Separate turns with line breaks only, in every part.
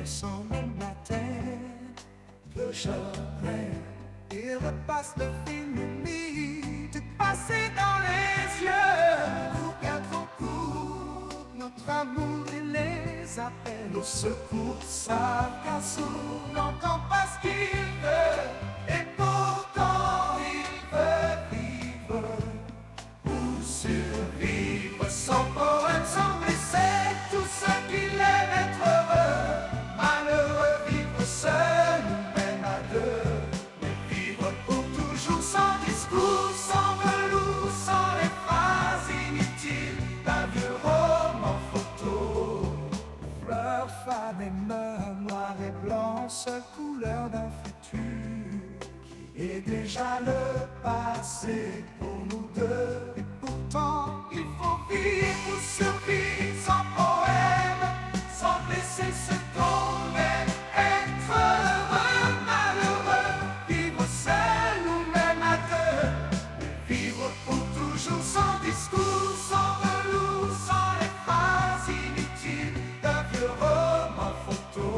sans le matin. Le chagrin, il repasse le film humide passé dans les yeux. Regarde vos coups, notre amour et les appels au secours savent qu'un sourd n'entend pas ce qu'il veut. Et pourtant il veut vivre ou survivre sans poème, sans blesser tout ce qu'il aime être heureux. Malheureux, vivre seul ou même à deux, mais vivre pour toujours sans discours, sans velours, sans les phrases inutiles d'un vieux roman photo. Fleurs, femmes et meurs, noir et blanc, seule couleur d'un futur qui est déjà le passé pour nous deux. Et pourtant il faut vivre pour survivre sans poème, sans blesser ce qu'on aime, être heureux, malheureux, vivre seul ou même à deux, mais vivre pour toujours sans discours, sans velours, sans les phrases inutiles d'un vieux roman photo.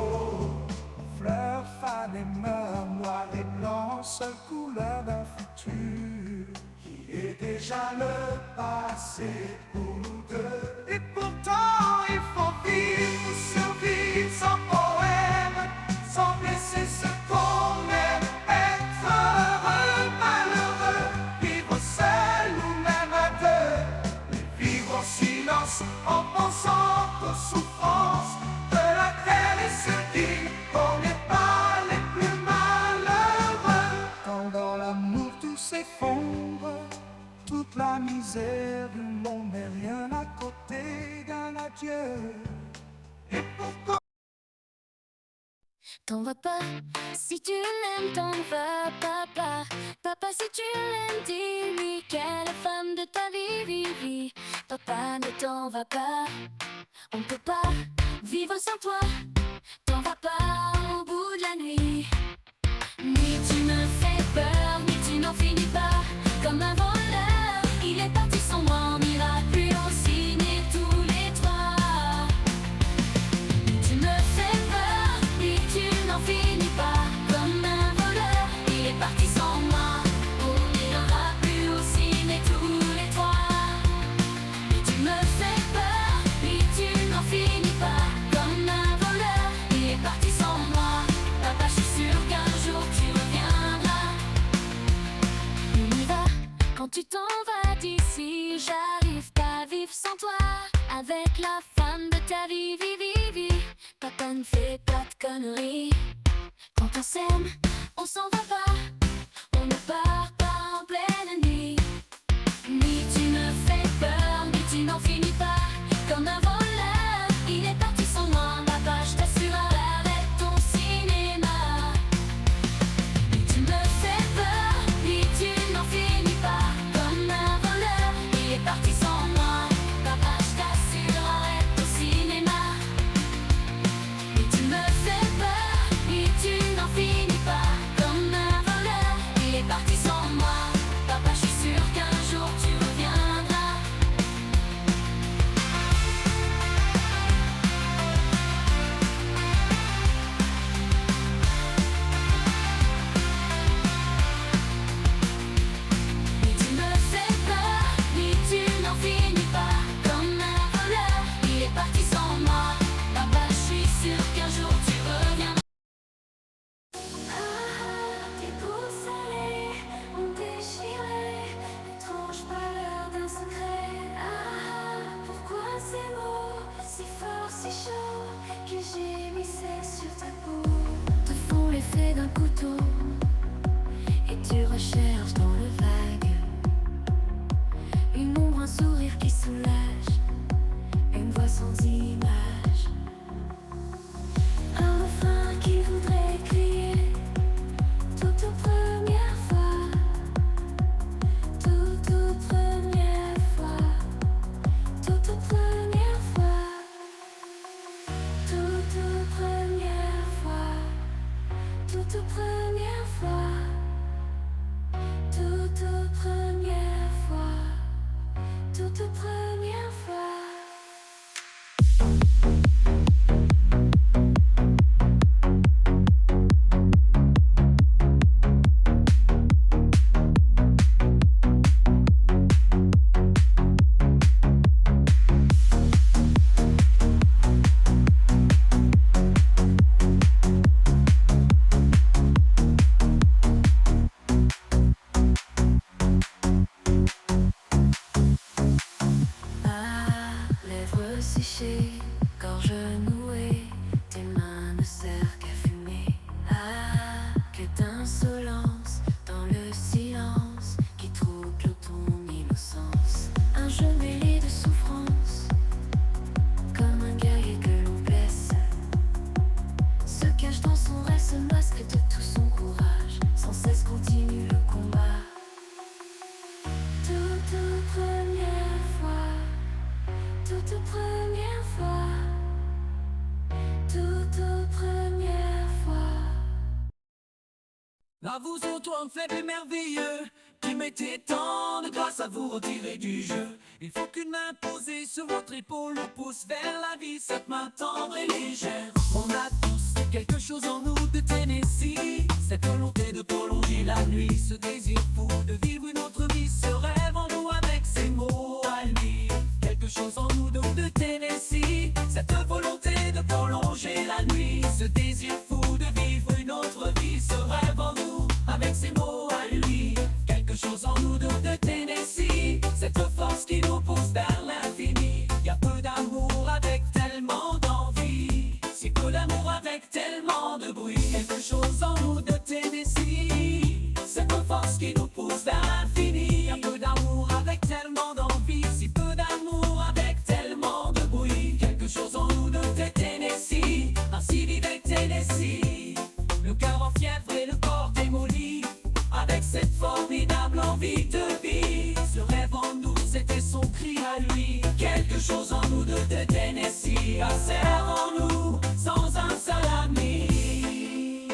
Fleurs, fans et meurs, noir et blanc, seule couleur d'un futur qui est déjà le passé pour nous deux. Et pourtant il faut vivre pour survivre sans poème, sans blesser ce qu'on aime, être heureux, malheureux, vivre seul ou même à deux, mais vivre en silence en pensant aux souffrances de la terre et se dire qu'on n'est pas les plus malheureux. Quand dans l'amour tout s'effondre, toute la misère du monde n'est rien à côté d'un adieu. Et pourquoi
T'en vas pas, si tu l'aimes, t'en vas, papa. Papa, si tu l'aimes, dis-lui qu'elle est femme de ta vie, vie. Papa, ne t'en va pas, on peut pas vivre sans toi. T'en vas pas au bout de la nuit. Ni tu me fais peur, ni tu n'en finis pas. Comme un voleur, il est parti sans moi, on n'ira plus au ciné tous les trois. Ni tu me fais peur, ni tu n'en finis pas. Comme un voleur, il est parti sans moi, on n'ira plus au ciné tous les trois. Ni tu me fais peur, ni tu n'en finis pas. Comme un voleur, il est parti sans moi. Papa, je suis sûr qu'un jour tu reviendras. On y va, quand tu t'en vas d'ici, j'arrive pas à vivre sans toi. Avec la femme de ta vie, vie. Papa, ne fais pas de conneries. Quand on s'aime, on s'en va pas, on ne part pas en pleine nuit. Ni tu me fais peur, ni tu n'en finis pas. Comme un voleur, il est parti sans moi. Papa, je t'assure, arrête ton cinéma. Ni tu me fais peur, ni tu n'en finis pas. Comme un voleur, il est parti sans moi. Papa, je t'assure, arrête ton cinéma. Ni tu me fais peur, ni tu n'en finis pas. Comme un voleur, il est parti sans moi. Papa, je suis sûr qu'un jour tu reviendras. Ni tu me fais peur, ni tu n'en finis pas. Comme un voleur, il est parti sans moi. Papa, je suis sûr qu'un jour tu reviendras. Tes pouces salés ont déchiré l'étrange pâleur d'un secret. Pourquoi ces mots si forts, si chauds qui gémissaient sur ta peau te font l'effet d'un couteau, et tu recherches dans le vague une ombre, un sourire qui soulage, une voix sans image, un refrain qui voudrait crier. Toute première fois, toute première fois, toute première fois, toute première fois, toute première fois.
À vous autres, hommes faibles et merveilleux, qui mettez tant de grâce à vous retirer du jeu. Il faut qu'une main posée sur votre épaule nous pousse vers la vie, cette main tendre et légère. On a tous quelque chose en nous de Tennessee, cette volonté de prolonger la nuit, ce désir fou de vivre une autre vie, ce rêve en nous avec ses mots à lui. Quelque chose en nous de Tennessee, cette volonté de prolonger la nuit, ce désir fou de vivre une autre vie, ce rêve en nous avec ses mots à lui. Quelque chose en nous de Tennessee, cette force qui nous pousse vers l'infini. Y a peu d'amour avec tellement d'envie, si peu d'amour avec tellement de bruit. Quelque chose en nous de Tennessee, cette force qui nous pousse vers l'infini. Y a peu d'amour avec tellement d'envie, si peu d'amour avec tellement de bruit. Quelque chose en nous de Tennessee, ainsi vivait Tennessee. Le cœur en fièvre et le corps démoli, avec cette formidable envie de vie. Ce rêve en nous, c'était son cri à lui. Quelque chose en nous de Tennessee, un cerf en nous, sans un seul ami.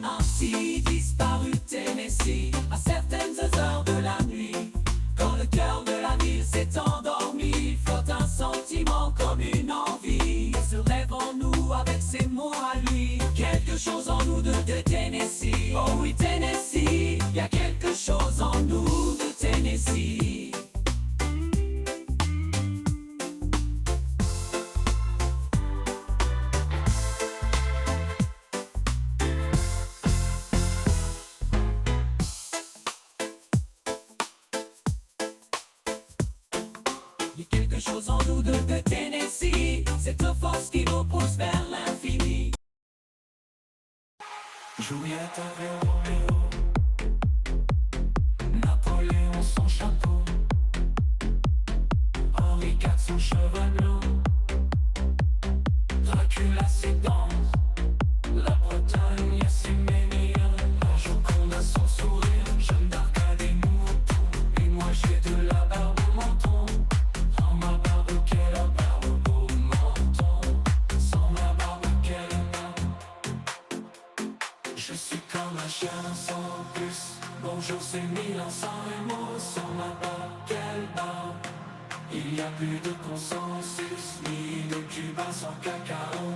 Ainsi disparu Tennessee, à certaines heures de la nuit. Quand le cœur de la ville s'est endormi, flotte un sentiment comme une envie. Ce rêve en nous avec ses mots à lui. Quelque chose en nous de Tennessee. Oh oui Tennessee, y a quelque chose en nous de Tennessee. Y a quelque chose en nous de Tennessee, cette force qui nous pousse vers l'infini.
Juliette avait Roméo, Napoléon son chapeau, Henri IV son cheval blanc, Dracula ses dents, la Bretagne a ses menhirs, la Joconde a son sourire, Jeanne d'Arc a des moutons, et moi j'ai de la barbe au menton. Sans ma barbe, quelle barbe au menton, sans ma barbe, quelle barbe. Je suis comme un chien sans plus. Bonjour, c'est Milan sans les mots, sans ma barbe, quelle barbe. Il n'y a plus de consensus, ni de Cuba sans cacao.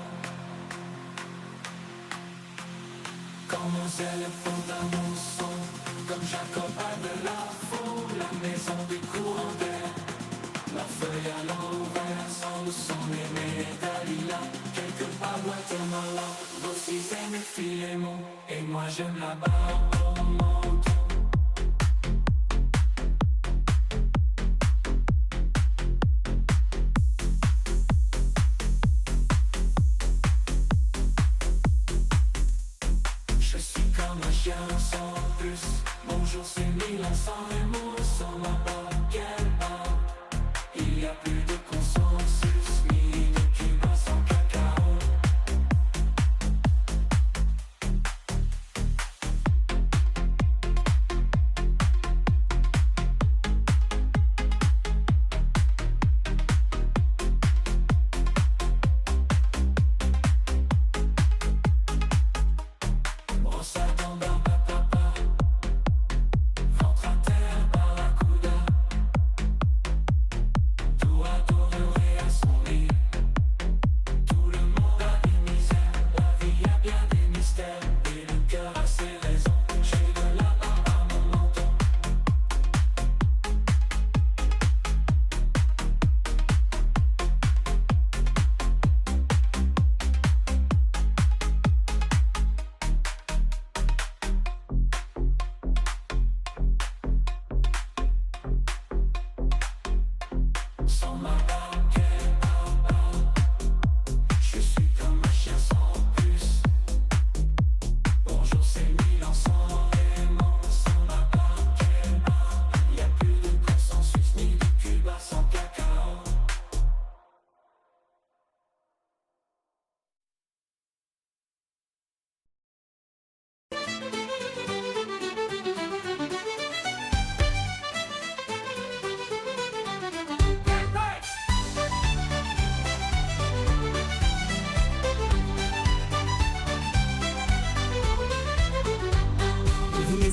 Quand nos ailes font un mousson, comme Jacob a de la faux, la maison du courant d'air. La feuille à l'envers, sans le son aimé Dalila. Quelque part Guatemala, aussi aime Philémon. Et moi j'aime la barbe au menton. Je suis comme un chien sans plus. Bonjour, c'est Milan sans les mots, sans ma barbe, quelle barbe. Il n'y a plus de consensus, ni de Cuba sans cacao. Brosse à dents, barbe à papa, ventre à terre, barracuda. Tout à tout.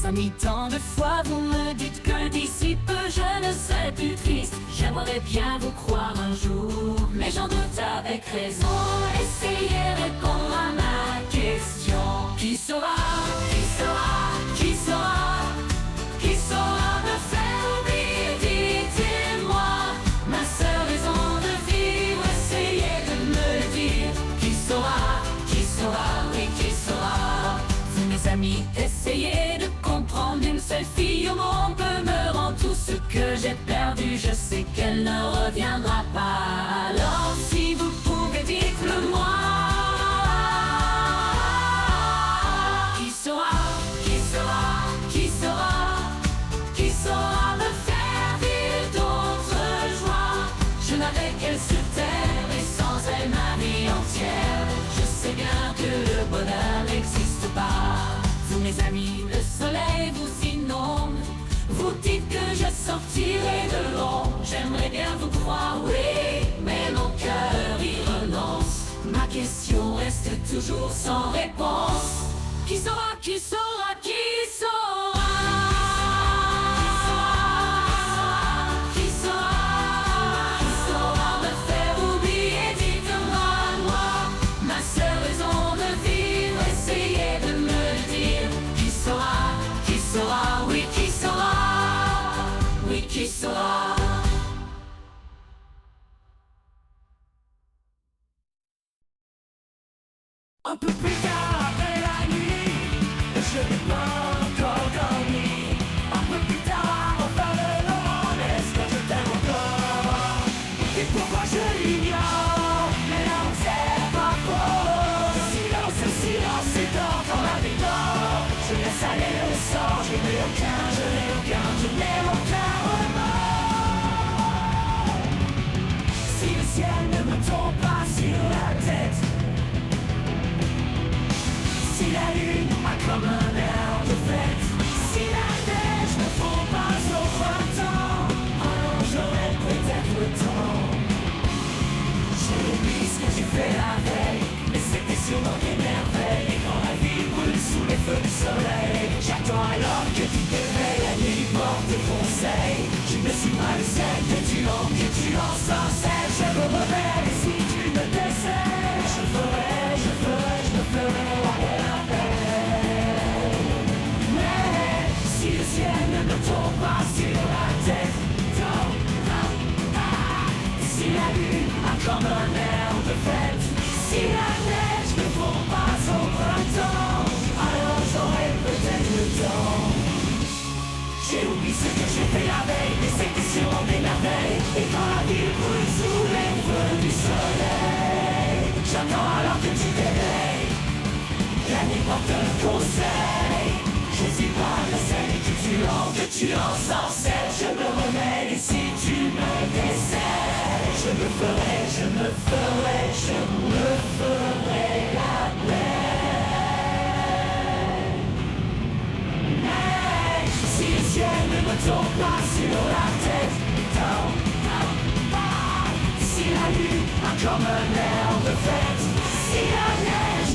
mes amis, tant de fois vous me dites que d'ici peu je ne serai plus triste. J'aimerais bien vous croire un jour, mais j'en doute avec raison. Essayez de répondre à ma question. Qui saura, qui saura, qui saura, qui saura me faire oublier? Dites-moi, ma seule raison de vivre, essayez de me le dire. Qui saura, oui, qui saura? Vous mes amis, essayez de comprendre. Une seule fille au monde peut me rendre tout ce que j'ai perdu. Je sais qu'elle ne reviendra pas. Alors si vous pouvez, dites-le moi. Qui saura, qui saura, qui saura, qui saura me faire vivre d'autres joies? Je n'avais qu'elle sur terre et sans elle ma vie entière. Je sais bien que le bonheur n'existe pas. Vous mes amis, le soleil vous inonde. Vous dites que je sortirai de l'ombre. J'aimerais bien vous croire, oui, mais mon cœur y renonce. Ma question reste toujours sans réponse. Qui saura, qui saura, qui saura? Qui saura, qui saura me faire oublier? Dites-moi, moi, ma seule raison de vivre, essayez de me le dire. Qui saura, oui, qui saura, oui, qui saura?
Un peu plus tard après la nuit, je n'ai pas encore dormi. Un peu plus tard, enfin le long, est-ce que je t'aime encore? Et pourquoi je l'ignore? Mais non, c'est pas faux. Silence est d'or dans ma vie d'or. Je laisse aller le sort, je n'ai aucun remords. Si le ciel ne me tombe pas sur la tête, si la lune a comme un air de fête, si la neige ne fond pas au printemps, alors j'aurai peut-être le temps. J'ai oublié ce que j'ai fait la veille, mais c'était sûrement des merveilles. Et quand la vie brûle sous les feux du soleil, j'attends alors que tu te réveilles. La nuit porte conseil, je ne suis pas le seul que tu en sans cesse. Je me réveille et si tu me décèles, je me ferai la paix. Mais si le ciel ne me tombe pas sur la tête, si la lune a comme un air de fête, si la neige ne fond pas au printemps, alors j'aurai peut-être le temps. J'ai oublié ce que j'ai fait la veille, mais c'était sûrement des merveilles. Et quand la ville brûle sous les feux du soleil, j'attends alors que tu t'éveilles. La nuit porte un conseil, je suis pas le seul que tu en sans cesse. Je me remets et si tu me décèles, je me ferai la paix. Mais si le ciel ne me tombe pas sur la tête, si la lune a comme un air de fête, si la neige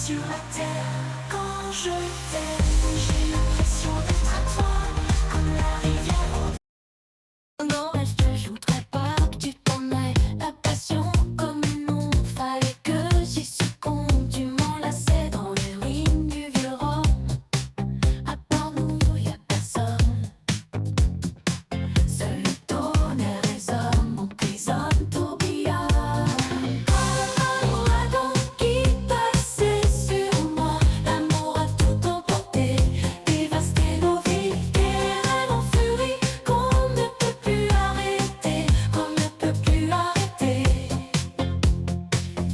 sur la terre. Quand je t'aime, j'ai l'impression d'être à toi, comme la rivière au Noël, je voudrais pas que tu t'en ailles. La passion comme une eau, fallait que j'y succombe. Tu m'enlaçais dans les ruines du vieux Rome. À part nous, y'a personne. Seul le tonnerre résonne, emprisonne tourbillon. Comme un ouragan qui passait sur moi, l'amour a tout emporté, dévasté nos vies, des rêves en furie qu'on ne peut plus arrêter, qu'on ne peut plus arrêter.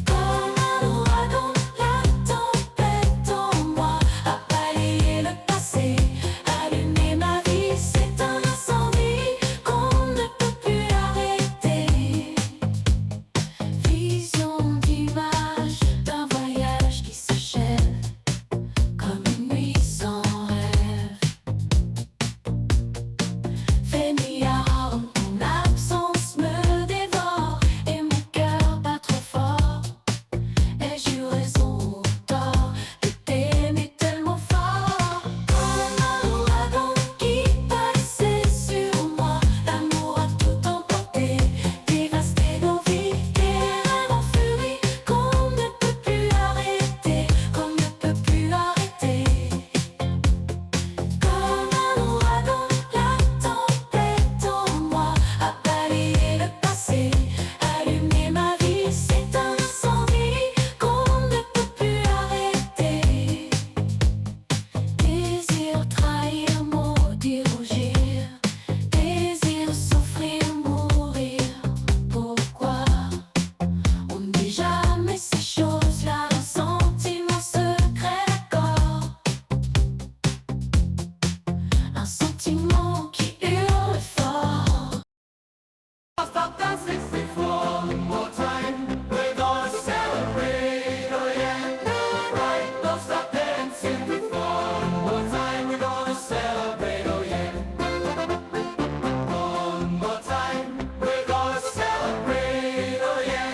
Comme un ouragan, la tempête en moi a balayé le passé, allumé ma vie, c'est un incendie qu'on ne peut plus arrêter. Vision d'image d'un voyage qui s'achève, comme une nuit sans rêve. Fainéant, ton absence me dévore et mon cœur bat trop fort. Ai-je eu raison ou tort de t'aimer tellement fort? Comme un ouragan qui passait sur moi, l'amour a tout emporté, dévasté nos vies, des rêves en furie qu'on ne peut plus arrêter, qu'on ne peut plus arrêter. Comme un ouragan, la tempête en moi a balayé le passé, allumé ma vie, c'est un incendie qu'on ne peut plus arrêter. Désir trahir, maudire, rougir, désir souffrir, mourir. Pourquoi on ne dit jamais ces choses-là? Un sentiment secret, d'accord. Un sentiment qui hurle fort.
Stop dancing for one more time. We're gonna celebrate, oh yeah. Right, don't stop dancing for one more time. We're gonna celebrate, oh yeah. One more time. We're gonna celebrate, oh yeah.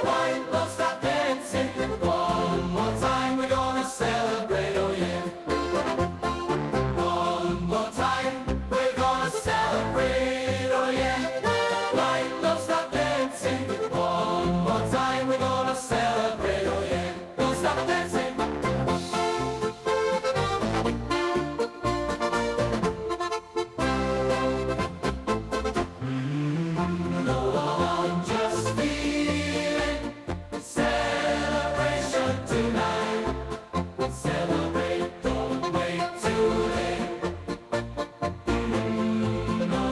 Right, don't stop dancing one more time. We're gonna celebrate, oh yeah. One more time. We're gonna celebrate, oh yeah. Right, don't stop dancing. One more time, we're gonna celebrate, oh yeah. Don't stop dancing. No, I'm just feeling celebration tonight. Celebrate, don't wait too late. No.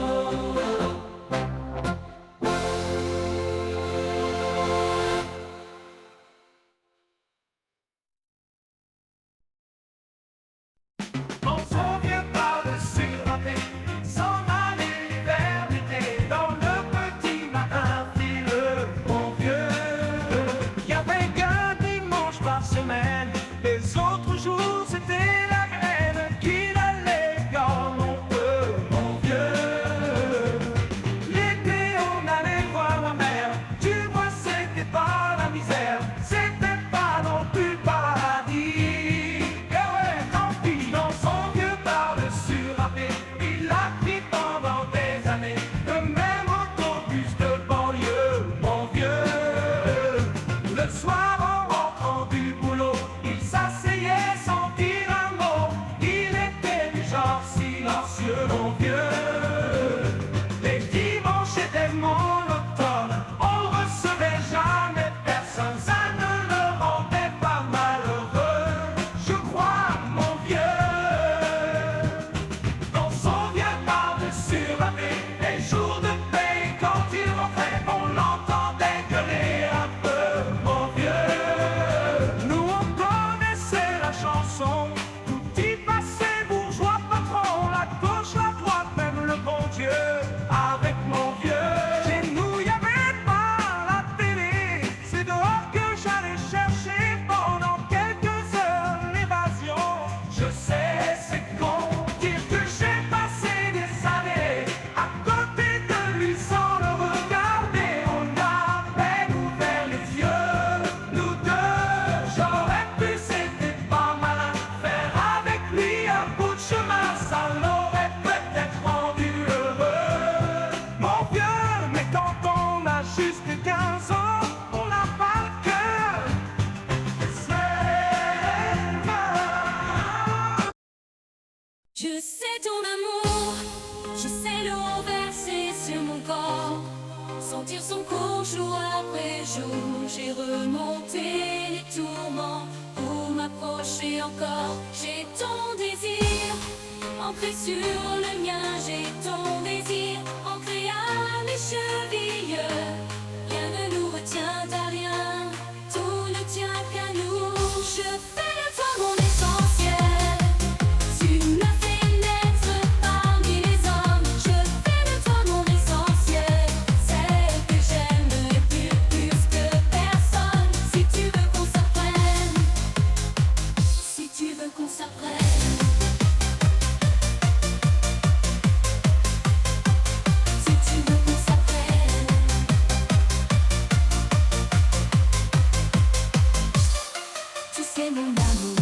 On s'en vient par-dessus la paix, s'en aller l'hiver, l'été, dans le petit matin, file mon vieux. Y avait qu'un dimanche par semaine, les autres jours c'était la graine qui n'allait comme on peut, mon vieux. L'été on allait voir la mer, tu vois c'était pas la misère, c'était pas non plus le paradis. Eh ouais, tant pis, dans son vieux par-dessus la paix, il a pris pendant des années le même autobus de banlieue, mon vieux. Le soir en rentrant du boulot, il s'asseyait sans dire un mot, il était du genre silencieux, mon vieux. Les dimanches étaient monotones, on recevait jamais personne, ça ne le rendait pas malheureux, je crois, mon vieux. Dans son vieux par-dessus la paix, les jours de paix, quand il rentrait, on l'entendait gueuler un peu, mon vieux. Nous on connaissait la chanson, tout y passait, bourgeois, patron, la gauche, la droite, même le bon Dieu, avec mon vieux. Chez nous y avait pas la télé, c'est dehors que j'allais chercher pendant quelques heures l'évasion.
Je sais ton amour, je sais le renverser sur mon corps, sentir son cours jour après jour. J'ai remonté les tourments pour m'approcher encore. J'ai ton désir ancré sur le mien, j'ai ton désir ancré à mes chevilles. Rien ne nous retient à rien, tout ne tient qu'à nous. Je fais de toi mon essentiel, tu m'as fait naître parmi les hommes. Je fais de toi mon essentiel, celle que j'aime et plus que personne. Si tu veux qu'on s'apprenne, si tu veux qu'on s'apprenne. Mon amour,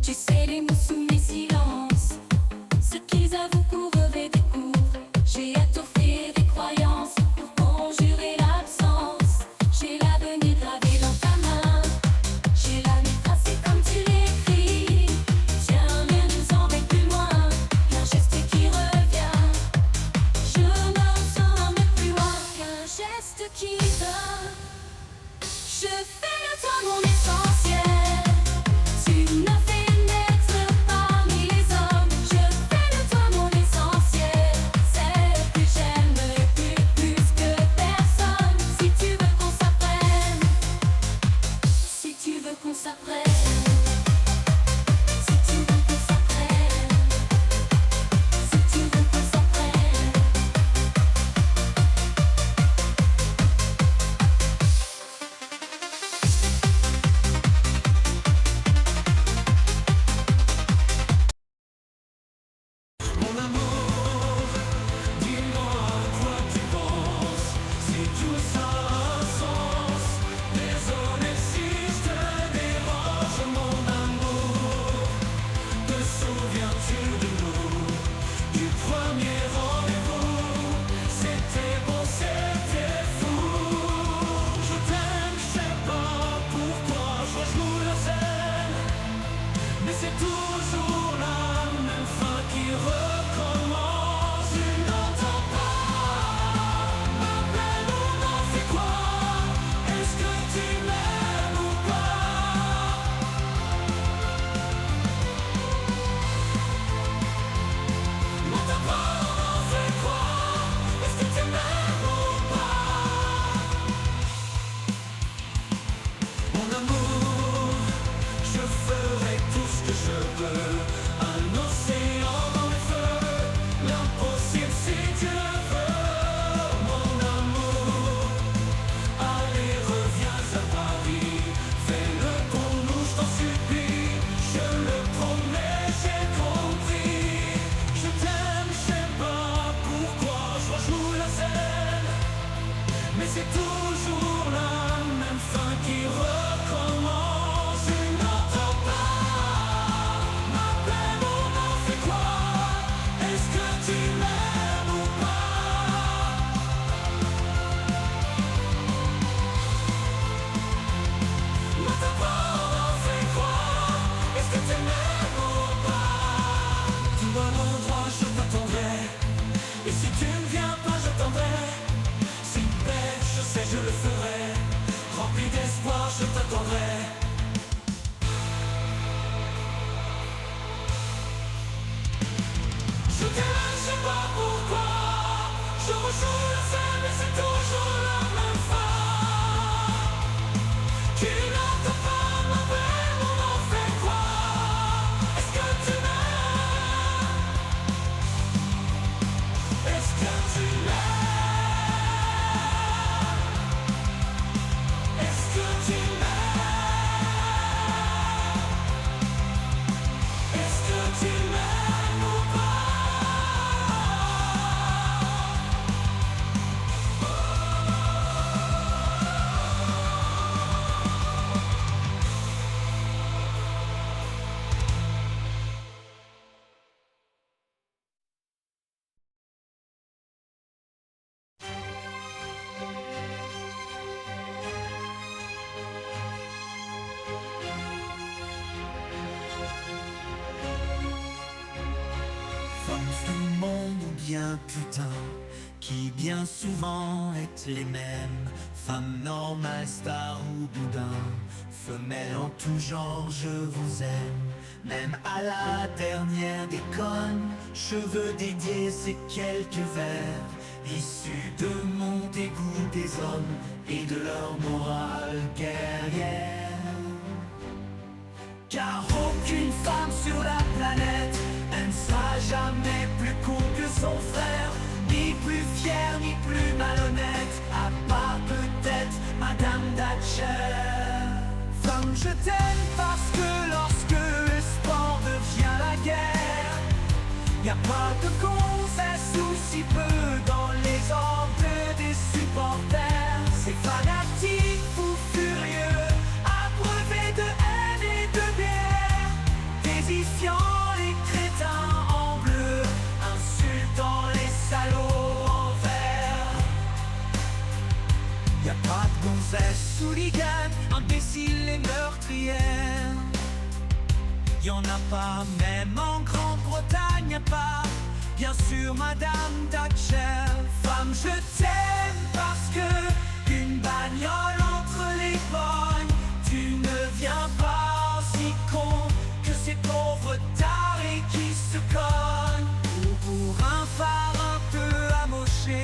tu sais les mots sous mes silences, ce qu'ils avouent pour revêt des coups. J'ai à t'offrir des croyances pour conjurer l'absence. J'ai l'avenir gravé dans ta main, j'ai la nuit tracée comme tu l'écris. Tiens, rien nous embête plus loin qu'un geste qui revient. Je me sens même plus loin qu'un geste qui vient. Je fais de toi mon essentiel, tu m'as fait naître parmi les hommes. Je fais de toi mon essentiel, celle que j'aime et plus que personne. Si tu veux qu'on s'apprenne, si tu veux qu'on s'apprenne, si tu veux qu'on s'apprenne, si tu veux qu'on s'apprenne.
Mon amour, dis-moi à quoi tu penses. Si tout ça a un sens, désolé si je te dérange. Mon amour, te souviens-tu de nous, du premier rendez-vous? C'était bon, c'était fou. Je t'aime, je sais pas pourquoi je rejoue la scène, mais c'est toujours la même fin qui recommence. Tu n'entends pas ma peine, on en fait quoi? Est-ce que tu m'aimes ou pas? N'entends pas, on en fait quoi? Est-ce que tu m'aimes ou pas? Mon amour, je ferai tout ce que je veux. Un océan dans les feux, l'impossible si Dieu veut. Mon amour, allez reviens à Paris, fais-le pour nous, je t'en supplie. Je le promets, j'ai compris. Je t'aime, je sais pas pourquoi je rejoue la scène, mais c'est toujours la même fin qui recommence. Tu n'entends pas ma peine, on en fait quoi? Est-ce que tu m'aimes ou pas? N'entends pas, on en fait quoi? Est-ce que tu m'aimes ou pas? Dis-moi l'endroit, je t'attendrai. Et si tu ne viens pas, j'attendrai. C'est bête, je sais, je le ferai. Rempli d'espoir, je t'attendrai. Je t'aime, je sais pas pourquoi. Je rejoue la scène, mais c'est toujours la même fin. Tu n'entends pas ma peine, on en fait quoi? Est-ce que tu m'aimes? Est-ce que tu m'aimes? Est-ce que tu m'aimes? Est-ce que tu m'aimes ou pas?
bien putain, qui bien souvent est les mêmes. Femmes normales, stars ou boudins, femelles en tout genre, je vous aime. Même à la dernière des connes, cheveux dédiés, c'est quelques vers issus de mon dégoût des hommes et de leur morale guerrière. Car aucune femme sur la planète ne sera jamais plus con que son frère, ni plus fière, ni plus malhonnête, à part peut-être Madame Thatcher. Femme, je t'aime parce que lorsque le sport devient la guerre, y a pas de gonzesse ou si peu dans les ordres des supporters. Ces fanatiques fous furieux, abreuvés de haine et de bière, déifiant les crétins en bleu, insultant les salauds en vert. Y a pas de gonzesse hooligan, imbéciles et meurtrières. Y'en a pas, même en Grande-Bretagne, y'a pas, bien sûr, Madame Thatcher. Femme, je t'aime parce que une bagnole entre les pognes, tu ne viens pas aussi con que ces pauvres tarés qui se cognent. Ou pour un phare un peu amoché,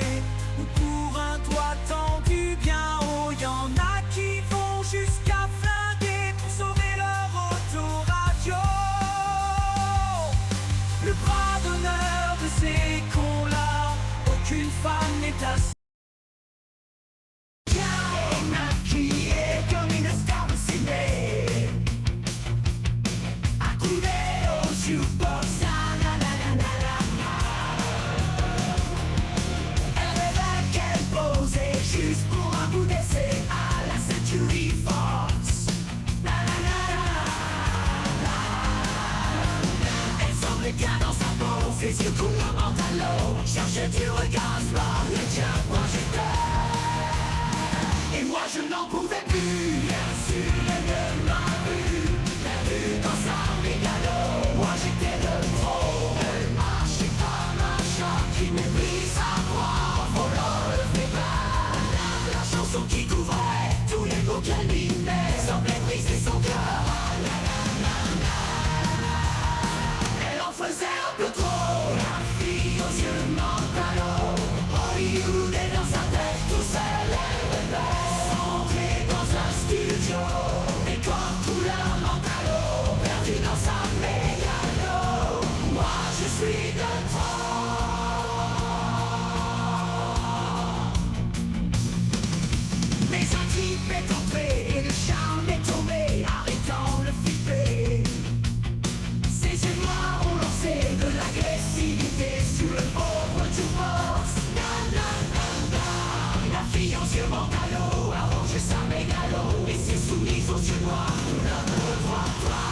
ou pour un doigt tendu bien haut, y'en a qui vont jusqu'à flinguer pour sauver leur autoradio. Le bras d'honneur de ces cons-là, aucune femme n'est assez. Qui est comme une star de ciné, accoudée au jukebox. Elle rêve qu'elle posait juste pour un bout d'essai à la Century Fox. Elle semble bien dans sa peau, ses yeux coulent en talons, cherche du regard sport, le tien projecteur. Et moi je n'en pouvais plus, bien sûr elle ne m'a vu, perdu dans sa mégalo. Moi j'étais le pro, elle marchait comme un chat qui méprise sa proie, en volant le fait la chanson qui couvrait tous les mots qu'elle mimait, semblait briser son cœur. Elle en faisait un peu trop, la fille aux yeux mentalo. Hollywood est dans sa tête, tout seul elle rêvait. Entrée dans un studio, décor couleur mentalo, perdu dans sa mégalo. Moi je suis de trop. Mais un type est entré et le charme est tombé, arrêtant le flipper. Ses yeux noirs ont lancé de l'agressivité sur le pauvre jukebox. La fille aux yeux mentalo a rangé sa mégalo et s'est soumise aux yeux noirs. Ne me vois pas.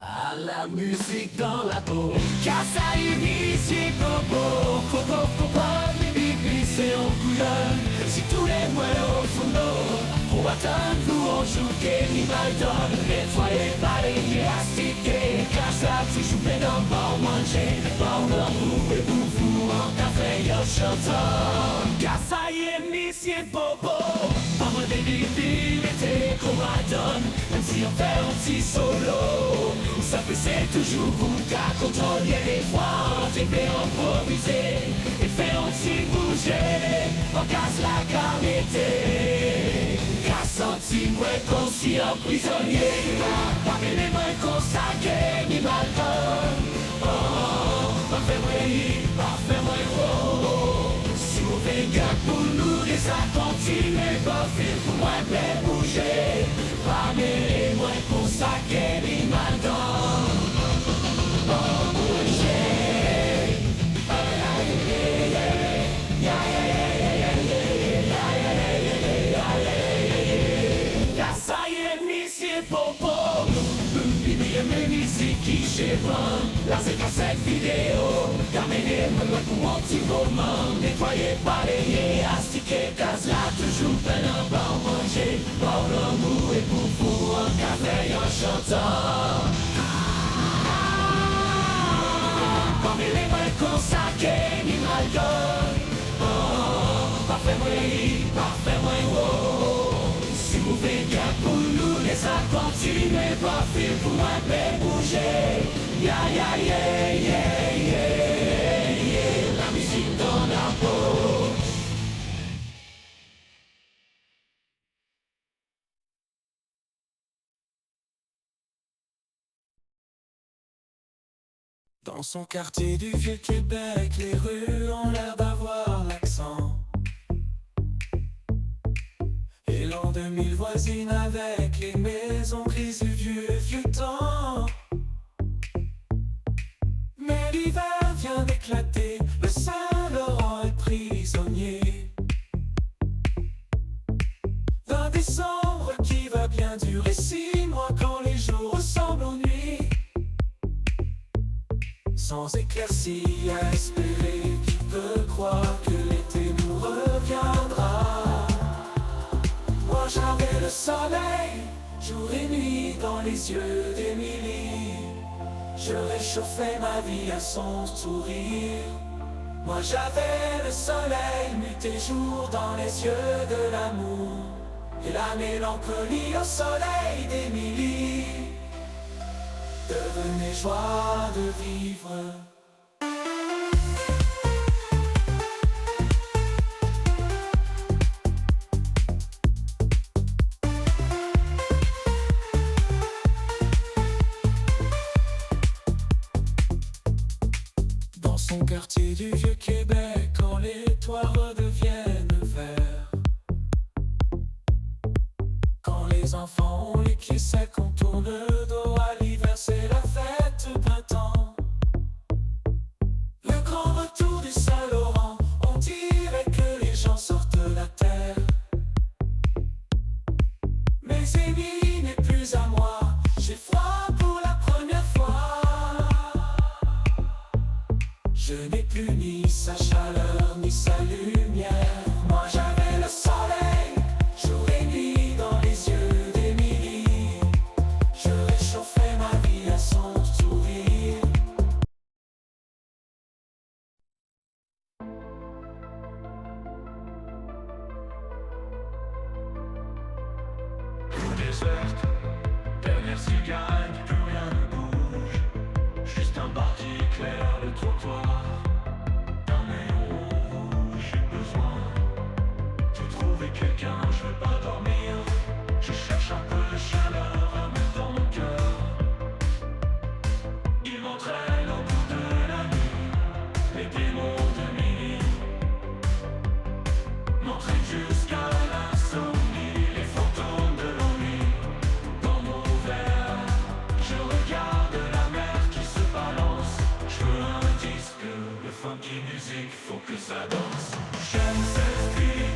À la musique dans la peau, car ça initie Bobo. Coco, coco, baby, glisser en couleur. Si tous les mots au fond pour atteindre vous on joue Kenny Baldon. Nettoyer, balayer, astiquer, car ça tu joues dans bon manger. Bon amour et boufou en café, yo chantant. Car ça initie Bobo. Pas moi baby, il était qu'on donne. Même si on fait un petit solo, ça fait c'est toujours vous qu'à contrôler les voix. T'es fait improviser et fait aussi bouger. On casse la qualité, car senti-moi conscient prisonnier. Pas que les mains consacrées ni balcon. Oh, pas fait moi, pas fait moi, oh. Si vous faites gars pour nous, et ça continue, pas fait pour moi, mais bouger. Pas les moins consacrés ni balcon. Oh, bouger. Ça y est, Monsieur Popo,
j'ai besoin. Là c'est dans cette vidéo, terminez-moi pour mon petit moment. Nettoyer, balayer, astiquer, gaz là, toujours plein en bas manger. Pour l'amour et pour vous, un café en chantant. Comme il est moins consacré, ni l'alcool. Parfait moins, parfait moins, oh. Si vous faites bien pour nous, les ça continue, pas fait pour un peu bouger. Ya ya ya ya ya ya, la musique dans la peau. Dans son quartier du Vieux-Québec, les rues ont l'air d'avoir l'accent. Et l'an 2000 voisine avec les maisons grises du vieux temps. Mais l'hiver vient d'éclater, le Saint-Laurent est prisonnier d'un décembre qui va bien durer 6 mois quand les jours ressemblent aux nuits. Sans éclaircie à espérer, qui peut croire que l'été nous reviendra? Moi j'avais le soleil, jour et nuit dans les yeux d'Émilie. Je réchauffais ma vie à son sourire. Moi j'avais le soleil, nuit et jour dans les yeux de l'amour. Et la mélancolie au soleil d'Émilie devenait joie de vivre. Dans son quartier du Vieux-Québec, quand les toits redeviennent verts, quand les enfants ont les pieds secs, on tourne le dos à l'hiver, c'est la fête du printemps. Le grand retour du Saint-Laurent, on dirait que les gens sortent de la terre. Mais Émilie n'est plus à moi, j'ai froid pour la première fois. Je n'ai plus ni sa chaleur, ni sa lumière. Moi j'avais le soleil, jour et nuit dans les yeux d'Émilie. Je réchauffais ma vie à son sourire. Tout déserte, dernière cigarette, plus rien ne bouge. Juste un parti clair, le trottoir. D'un néon rouge, j'ai besoin de trouver quelqu'un, je veux pas dormir. Je cherche un peu de chaleur à mettre dans mon cœur. Il m'entraîne au bout de la nuit, les démons de minuit m'entraînent jusqu'à l'insomnie, les fantômes de l'ennui. Dans mon verre, je regarde la mer qui se balance. Je veux un disque, le funky music, faut que ça danse. J'aime cette fille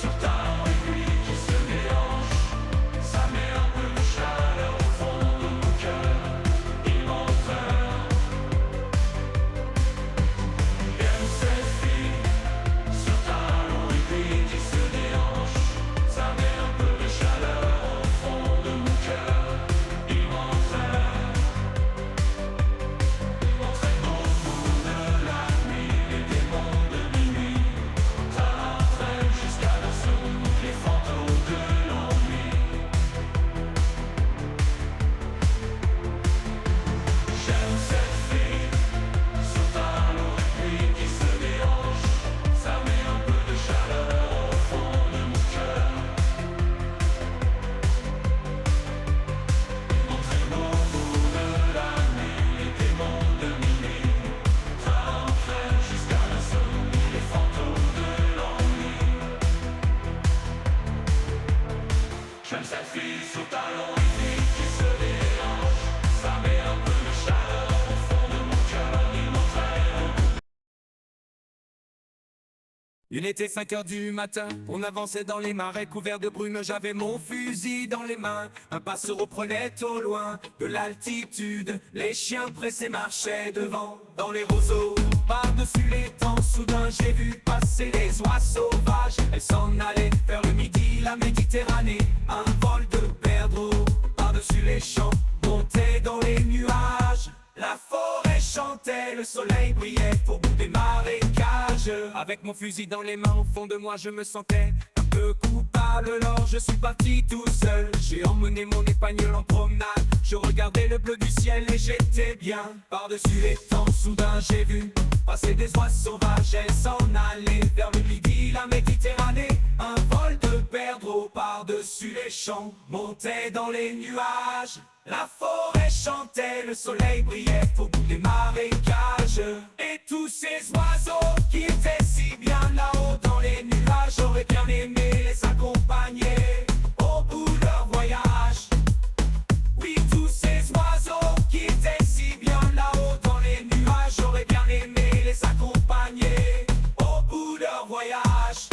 sur ta aiguille qui se déhanche. Ça met un peu de chaleur au fond de mon cœur. Il m'entraîne. J'aime cette fille sur ta aiguille qui se déhanche. Ça met un peu de chaleur au fond de mon cœur. Il m'entraîne. Il m'entraîne au bout de la nuit, les démons de minuit. Ça m'entraîne jusqu'à l'insomnie, les fantômes de l'ennui. J'aime cette fille sur ta aiguille qui se déhanche. Ça met un peu de chaleur au fond de mon cœur. Il m'entraîne au bout de la nuit, les démons de minuit. Ça m'entraîne jusqu'à l'insomnie, les fantômes de l'ennui. J'aime cette fille sur ta aiguille qui se déhanche. Ça met un peu de chaleur au fond de mon cœur. Il m'entraîne. Il était 5 heures du matin, on avançait dans les marais couverts de brume, j'avais mon fusil dans les mains. Un passereau prenait au loin de l'altitude, les chiens pressés marchaient devant dans les roseaux. Par-dessus les temps, soudain j'ai vu passer les oies sauvages. Elles s'en allaient vers le midi, la Méditerranée. Un vol de perdreaux par-dessus les champs, montait dans les nuages. La forêt chantait, le soleil brillait au bout des marécages. Avec mon fusil dans les mains, au fond de moi je me sentais un peu coupable. Alors je suis parti tout seul, j'ai emmené mon épagneul en promenade. Je regardais le bleu du ciel et j'étais bien. Par-dessus les temps, soudain j'ai vu passer des oies sauvages. Elles s'en allaient vers le midi, la Méditerranée. Un vol de perdreaux par-dessus les champs, montait dans les nuages. La forêt chantait, le soleil brillait au bout des marécages. Et tous ces oiseaux qui étaient si bien là-haut dans les nuages, j'aurais bien aimé les accompagner au bout de leur voyage. Oui, tous ces oiseaux qui étaient si bien là-haut dans les nuages, j'aurais bien aimé les accompagner au bout de leur voyage.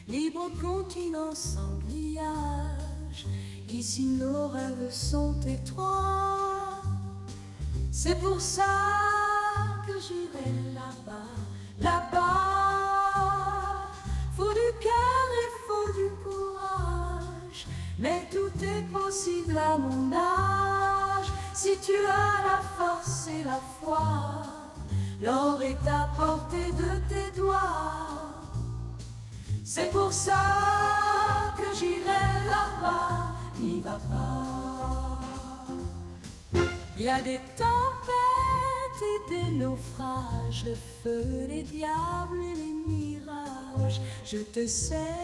Libre continent sans grillage, ici nos rêves sont étroits. C'est pour ça que j'irai là-bas, là-bas. Faut du cœur et faut du courage, mais tout est possible à mon âge. Si tu as la force et la foi, l'or est à portée de tes doigts. C'est pour ça que j'irai là-bas, n'y va pas. Il y a des tempêtes et des naufrages, le feu, les diables et les mirages. Je te sais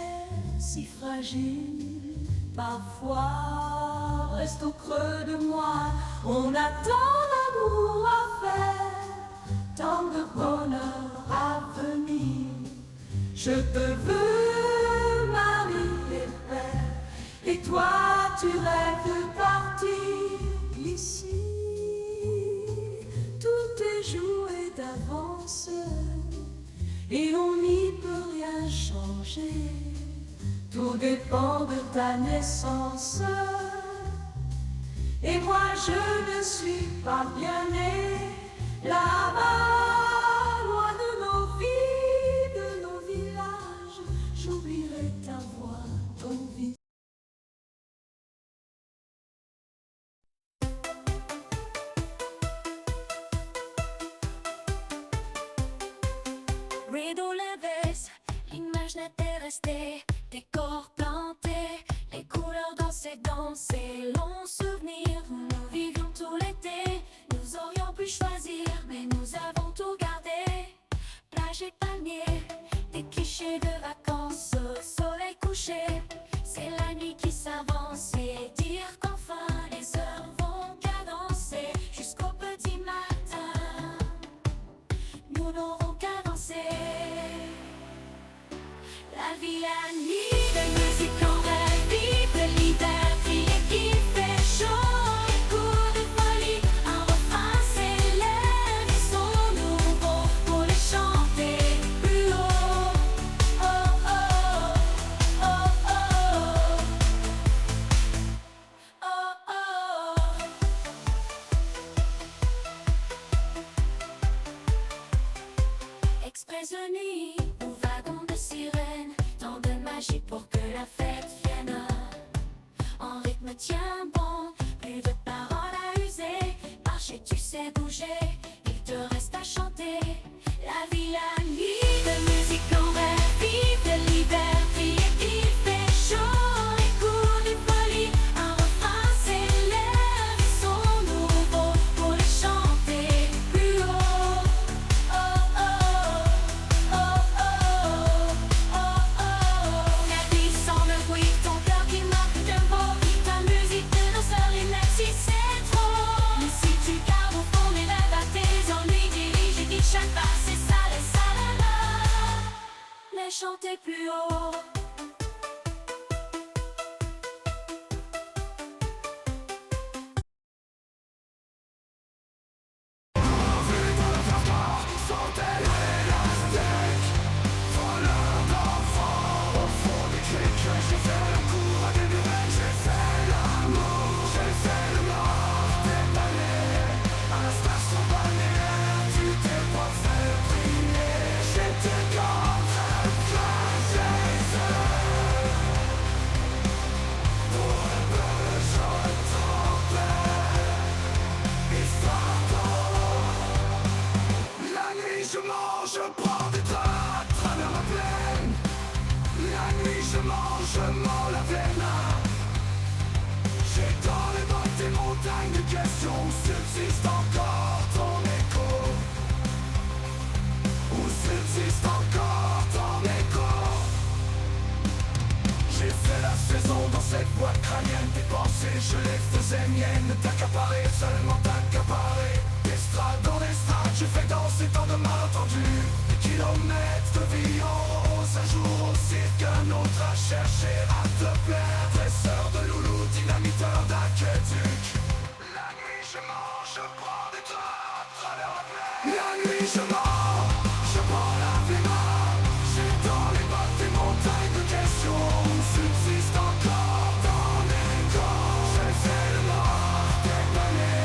si fragile, parfois reste au creux de moi. On a tant d'amour à faire, tant de bonheur à venir. Je te veux, Marie et Père, et toi tu rêves de partir ici. Tout est joué d'avance et on n'y peut rien changer. Tout dépend de ta naissance. Et moi je ne suis pas bien née là-bas. J'oublierai ta voix, ton visage.
Rideau levé, l'image n'était restée, décor planté, les couleurs dansaient, dansaient, longs souvenirs où nous vivions tout l'été. Nous aurions pu choisir, mais nous avons tout gardé. Plage et palmiers, des clichés de vacances au soleil couché. C'est la nuit qui s'avance et dire qu'enfin les heures vont cadencer jusqu'au petit matin. Nous n'aurons qu'à danser. La vie, la nuit, de musique en rêve, vive l'hiver, crier qui États-Unis, au wagon de sirène, tant de magie pour que la fête vienne. En rythme tient bon, plus de paroles à user. Marcher, tu sais bouger, il te reste à chanter. La vie, la nuit, de musique en rêve, vive de liberté et il fait chaud. Les cours du folie, un refrain s'élève, ils sont nouveaux pour les chanter plus haut. Oh oh, oh oh, oh oh. La vie sans le bruit, ton cœur qui manque de mots, vive ta musique de nos sœurs, et même si c'est trop. Mais si tu gardes au fond les rêves à tes ennuis, dirige et dis chaque pas, c'est ça, la la, les chanter plus haut.
Je prends des draps à travers la plaine. La nuit je mange, je mords la veine. J'ai dans les bottes des montagnes de questions. Où subsiste encore ton écho? Où subsiste encore ton écho? J'ai fait la saison dans cette boîte crânienne. Tes pensées, je les faisais miennes. T'accaparer, seulement t'accaparer. D'estrade dans l'estrade, je fais danser tant de malentendus. Des kilomètres de vie en rose, un jour au cirque, un autre à chercher à te plaire. Dresseur de loulou, dynamiteur d'aqueduc. La nuit je mange, je prends des draps à travers la plaine. La nuit je mange, je prends la véna. J'ai dans les bottes des montagnes de questions. Où subsiste encore ton écho? J'ai fait le mort, dépanné.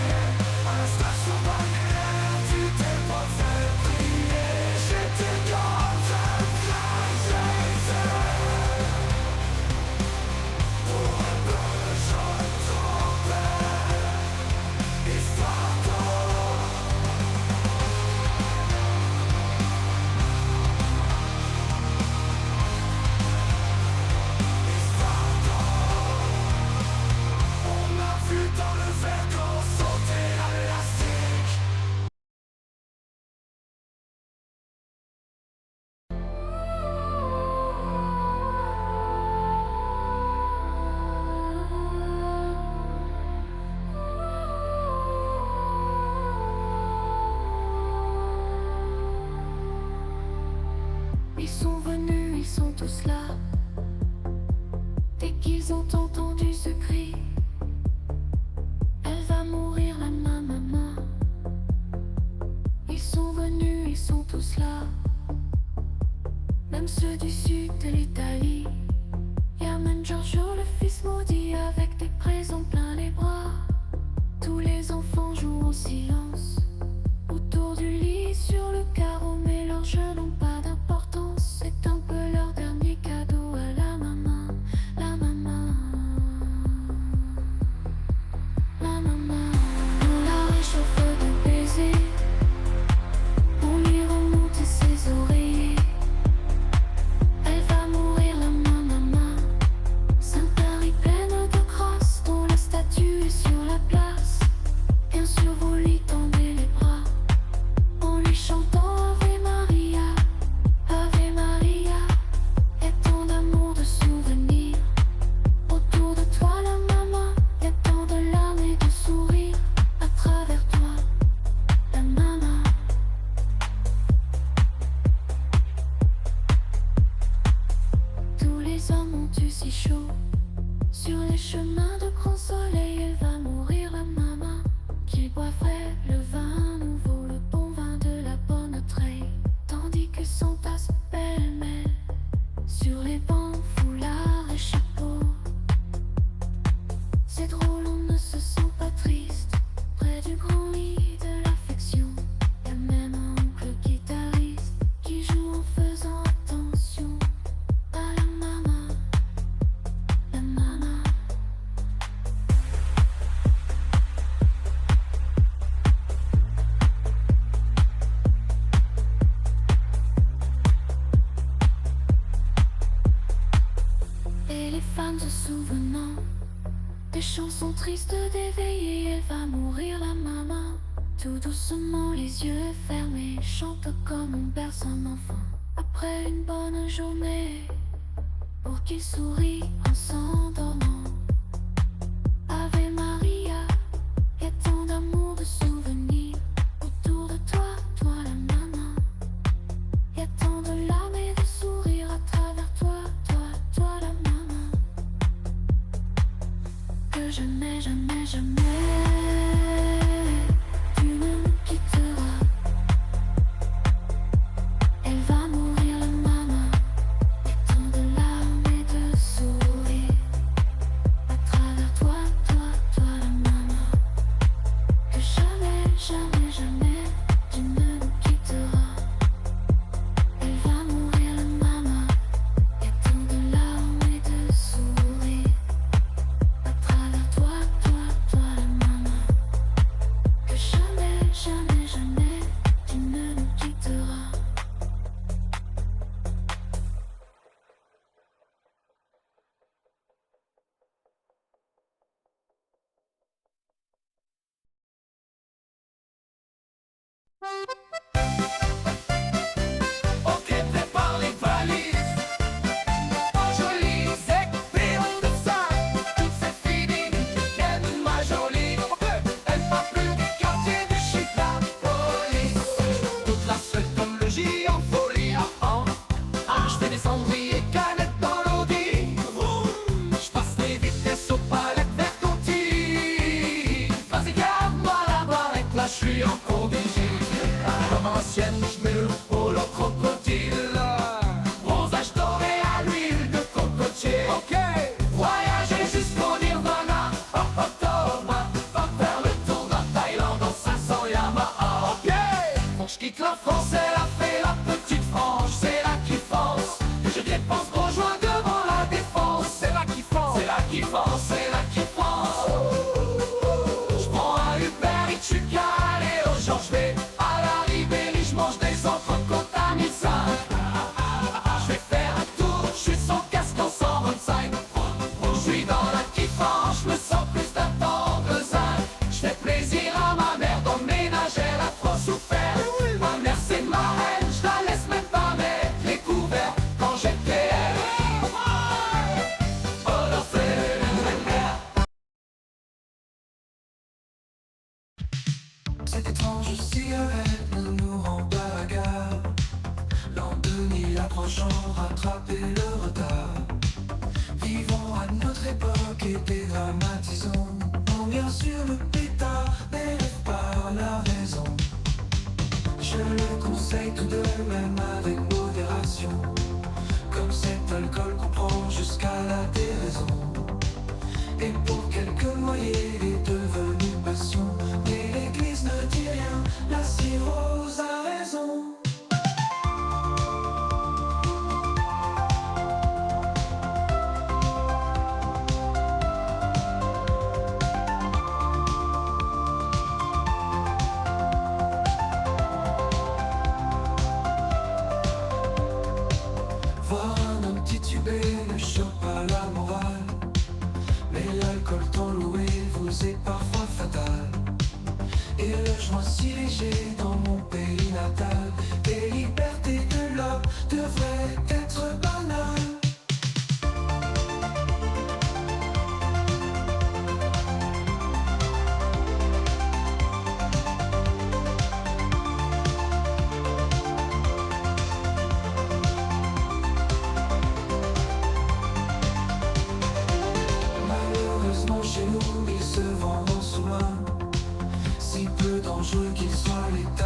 À la station balnéaire, tu t'es pas fait prier. J'étais comme un pour un peu, je trompais. Histoire d'eau. Histoire d'eau. On a vu dans le verre qu'on sautait à l'élastique.
Ils sont venus, ils sont tous là. Dès qu'ils ont entendu ce cri, elle va mourir la maman. Ils sont venus, ils sont tous là. Même ceux du sud de l'Italie. Y'a même Giorgio le fils maudit avec des présents plein les bras. Tous les enfants jouent en silence autour du lit sur le carreau, mais leurs jeux n'ont pas d'importance. C'est un peu leur dernier cadeau à la maman, la maman, la maman. On la réchauffe de baisers, on lui remonte ses oreillers. Elle va mourir la maman. Saint-Paris pleine de grâce, dont la statue est sur la place. Bien sûr vous lui tendez les bras en lui chantant Ave Maria, Ave Maria. Et tant d'amour, de souvenirs autour de toi la maman. Et tant de larmes et de sourires à travers toi la maman. Tous les hommes ont eu si chaud sur les chemins de grand soleil. Elle va mourir la maman. Qu'il boit frais le vin nouveau, le bon vin de la bonne treille. Tandis que son tasse pêle-mêle sur les bancs, foulard et chapeau. C'est drôle, on ne se sent pas triste près du grand lit de l'affection. Y'a même un oncle guitariste qui joue femme se souvenant des chansons tristes d'éveiller. Elle va mourir la maman. Tout doucement, les yeux fermés, chante comme on berce un enfant. Après une bonne journée, pour qu'il sourie en s'endormant. Ave Maria, y a tant d'amour, de souvenirs autour de toi, toi la maman. Y a tant de larmes et de sourires à travers toi, toi, toi la maman. Que jamais, jamais, jamais tu ne nous quitteras. Elle va mourir la maman. Y a tant de larmes et de sourires à travers toi, toi, toi la maman. Que jamais, jamais, jamais tu ne nous quitteras. Elle va mourir la maman. Y a tant de larmes et de sourires à travers toi, toi, toi la maman. Que jamais, jamais, jamais tu ne nous quitteras.
Ok, prépare les valises. Oh jolie, c'est période de ça. Tout c'est fini, viens ma jolie. Elle va plus du quartier du shit, la police. Toute la semaine comme le J en folie. Je fais des cendriers, canettes dans l'audi. Je passe les vitesses aux palettes vers Conti. Vas-y, garde-moi la barrette, là je suis en conduite. Comme ancienne, je mets le polo crocodile. Bronzage doré à l'huile de cocotier. Ok, voyager jusqu'au Nirvana. Octobre, va faire le tour de la Thaïlande en 500 Yamaha. Ok, quand je quitte la France, elle a fait la petite frange. C'est là qui fonce. Et je dépense gros joint devant la défense. C'est là qui fonce, c'est là qui fonce, c'est là qui fonce. Je prends un Uber et tu cales et aux gens je vais à la Ribéry, je mange des entrecôtes à 1005. Je vais faire un tour, je suis sans casque en 125. Je suis dans la kiffance, je me sens plus d'un temps que zinc. Je fais plaisir à ma mère dans le ménage, elle a trop souffert. Ma mère c'est ma haine, je la laisse même pas mettre les couverts quand j'étais elle. Oh non c'est la merde.
Cette étrange cigarette ne nous rend pas la gare. L'an 2000 approchant, rattraper le retard. Vivons à notre époque et dédramatisons. On bien sûr le pétard n'élève pas la raison. Je le conseille tout de même avec modération. Comme cet alcool qu'on prend jusqu'à la déraison. Et pour quelques noyés, il est devenu passion. Mais l'église ne dit rien, la cirrhose a raison. Voir un homme titubé ne choque pas la morale. Mais l'alcool tant loué vous est parfois fatal. Et le joint si léger dans mon pays natal. Les libertés de l'homme devraient être banales. Malheureusement chez nous, il se vend en sous-main. Si peu dangereux qu'il soit, l'état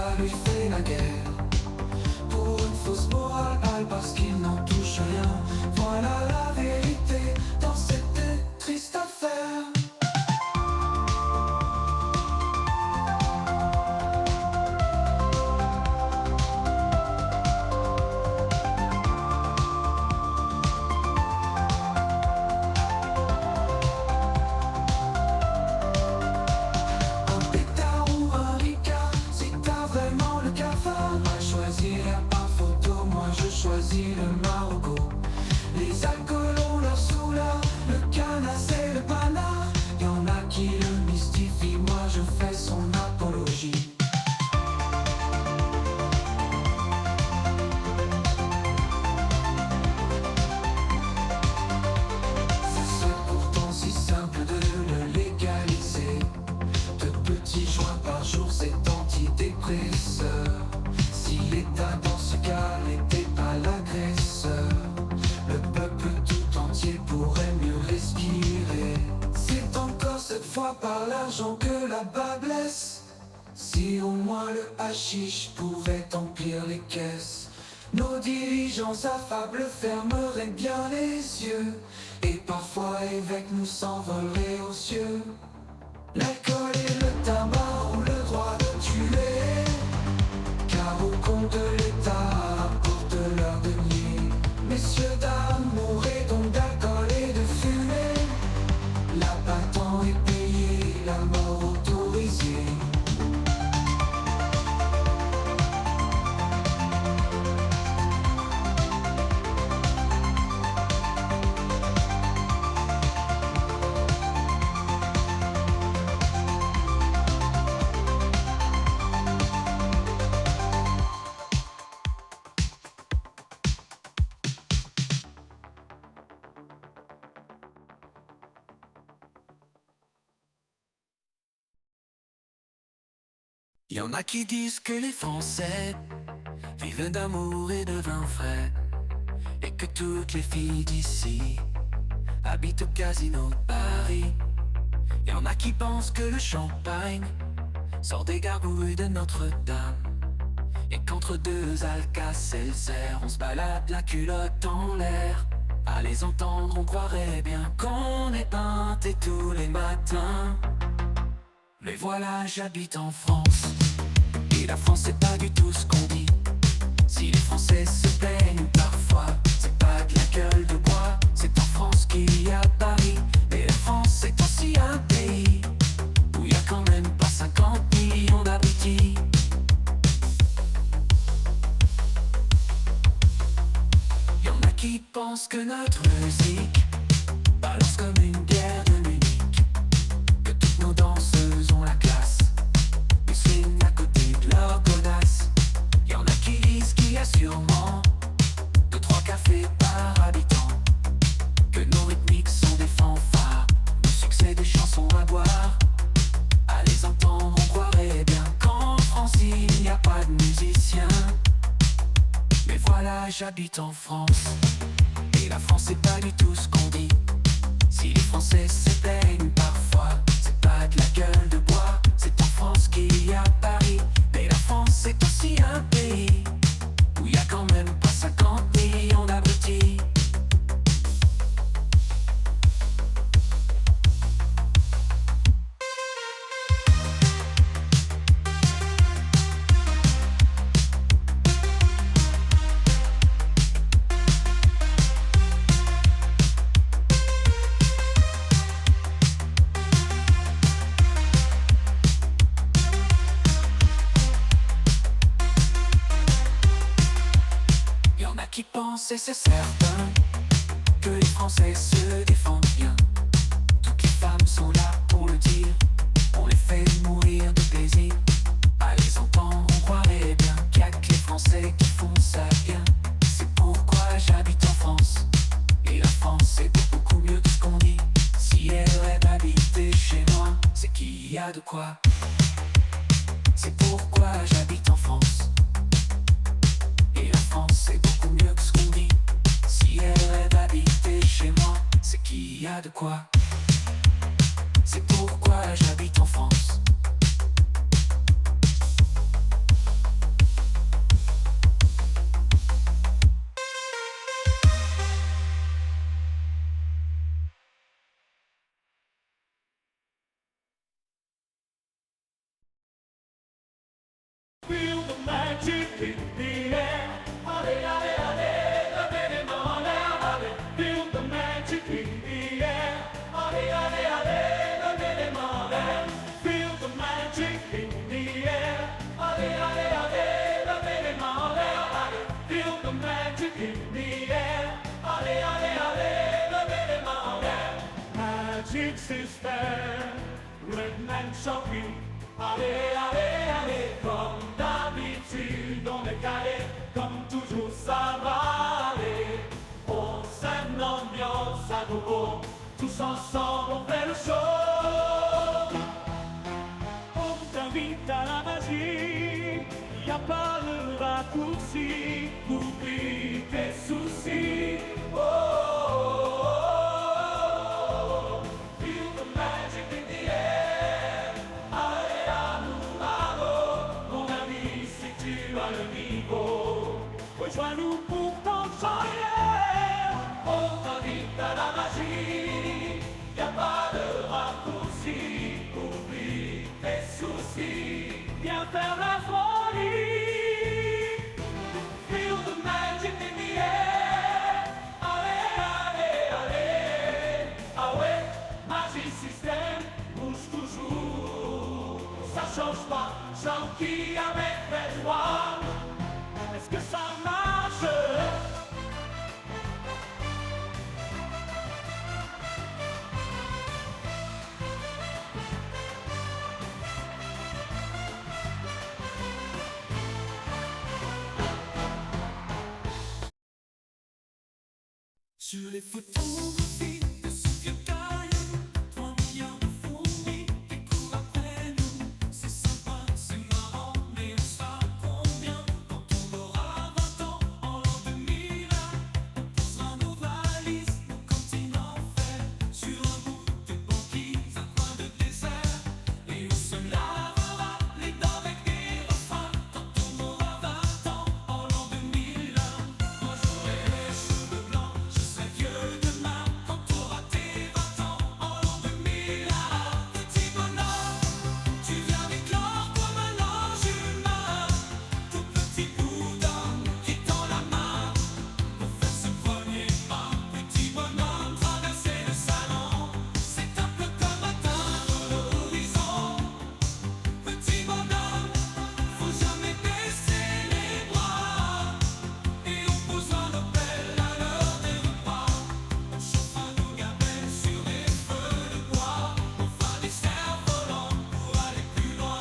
fois par l'argent que là-bas blesse. Si au moins le hashish pouvait emplir les caisses, nos dirigeants affables fermeraient bien les yeux, et parfois évêques nous s'envoleraient aux cieux. L'alcool et le tabac ont le droit de tuer, car au compte de l'État rapporte leur denier. Messieurs, dames, mourrez donc d'alcool et de fumée. La patente est payée, la mort autorisée. Y en a qui disent que les Français vivent d'amour et de vin frais, et que toutes les filles d'ici habitent au casino de Paris. Y en a qui pensent que le champagne sort des gargouilles de Notre-Dame, et qu'entre deux Alka-Seltzer on se balade la culotte en l'air. À les entendre on croirait bien qu'on est peinté tous les matins. Mais voilà, j'habite en France, et la France c'est pas du tout ce qu'on dit. Si les Français se plaignent parfois, c'est pas de la gueule de bois, c'est en France qu'il y a Paris. Et la France c'est aussi un pays où il y a quand même pas 50 millions d'abrutis. Y en a qui pensent que notre musique balance comme une bière de Munich, que toutes nos danseuses ont la classe, mais c'est à côté de leur godasse. Y en a qui disent qu'il y a sûrement 2-3 cafés par habitant, que nos rythmiques sont des fanfares, le succès des chansons à boire. À les entendre on croirait bien qu'en France il n'y a pas de musiciens. Mais voilà, j'habite en France, et la France c'est pas du tout ce qu'on dit. Si les Français se plaignent parfois, c'est pas de la gueule de bois, c'est en France qu'il y a Paris. Mais la France c'est aussi un pays où il y a quand même pas 50 millions d'abrutis. Qui pensent, et c'est certain, que les Français se défendent bien. Toutes les femmes sont là pour le dire, on les fait mourir de plaisir. À les entendre on croirait bien qu'il y a que les Français qui font ça bien. C'est pourquoi j'habite en France, et la France c'est beaucoup mieux que ce qu'on dit. Si elle rêve habiter chez moi, c'est qu'il y a de quoi. C'est pourquoi j'habite en France, et la France c'est beaucoup mieux que ce qu'on dit. Si elle rêve habiter chez moi, c'est qu'il y a de quoi. C'est pourquoi j'habite en France.
Feel the magic in the air. Allez, allez, allez, levez les mains en l'air. Allez, feel the magic in the air. Allez, allez, allez, levez les mains en l'air. Feel the magic in the air. Allez, allez, allez, levez les mains en l'air. Allez, feel the magic in the air. Allez, allez, allez, levez les mains en l'air. Magic System, Redman Shopping. Allez, allez, allez, comme d'habitude, on est calé, comme toujours ça va aller. On s'aime l'ambiance à nouveau, tous ensemble on fait le show. On t'invite à la magie, y a pas le raccourci, oublie tes soucis. Oh, oh, oh, oh, oh. Feel the magic in the air. change pas, Jean-Qui avec mes doigts. Est-ce que ça marche?
Sur les photographies de ce vieux caillou, 3 milliards de fourmis qui courent après nous. C'est sympa, c'est marrant, mais on sera combien quand on aura 20 ans en l'an 2001? On posera nos valises, nos cantines en fer, sur un bout de banquise, un coin de désert. Et on se lavera les dents avec des refrains quand on aura 20 ans en l'an 2001. Moi j'aurai les cheveux blancs, je serai vieux demain quand t'auras tes 20 ans en l'an 2001. Petit bonhomme, tu viens d'éclore comme un ange humain, tout petit bout d'homme qui tend la main pour faire ce premier pas. Petit bonhomme, traverser le salon, c'est un peu comme atteindre l'horizon. Petit bonhomme, faut jamais baisser les bras, et on posera nos pelles à l'heure des repas. On chauffera nos gamelles sur des feux de bois. On fera des cerfs-volants pour aller plus loin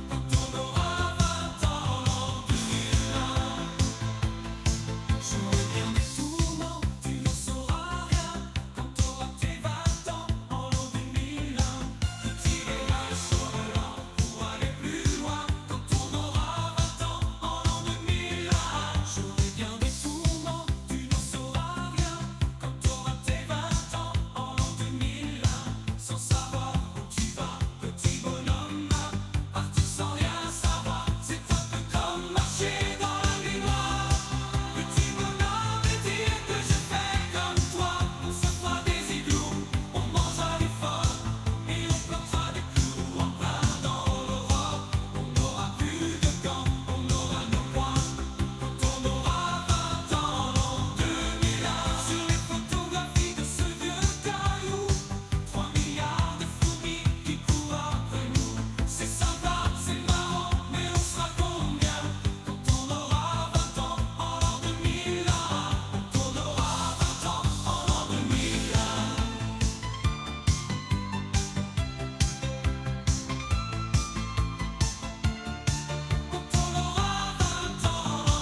quand on aura 20 ans en l'an 2001. J'aurai bien des tourments, tu n'en sauras rien quand t'auras tes 20 ans en l'an 2001. Petit village sur le lent pour aller plus loin quand on aura 20 ans en l'an 2001. J'aurai bien des tourments, tu n'en sauras rien quand t'auras tes 20 ans en l'an 2001. Sans savoir où tu vas, petit bonhomme, partir sans rien savoir, c'est un peu comme marcher dans la nuit noire. Petit bonhomme, et dire que je fais comme toi, on se fera des igloos, on mangera des forts, et on plantera des clous en plein dans l'Europe. On n'aura plus de gants, on aura nos poings quand on aura 20 ans en l'an 2001. Sur les photographies de ce vieux caillou, 3 milliards de fourmis qui courent après nous. C'est sympa, c'est marrant, mais on sera combien quand on aura 20 ans en l'an 2001? Quand on aura 20 ans en l'an 2001. Quand on aura 20 ans en l'an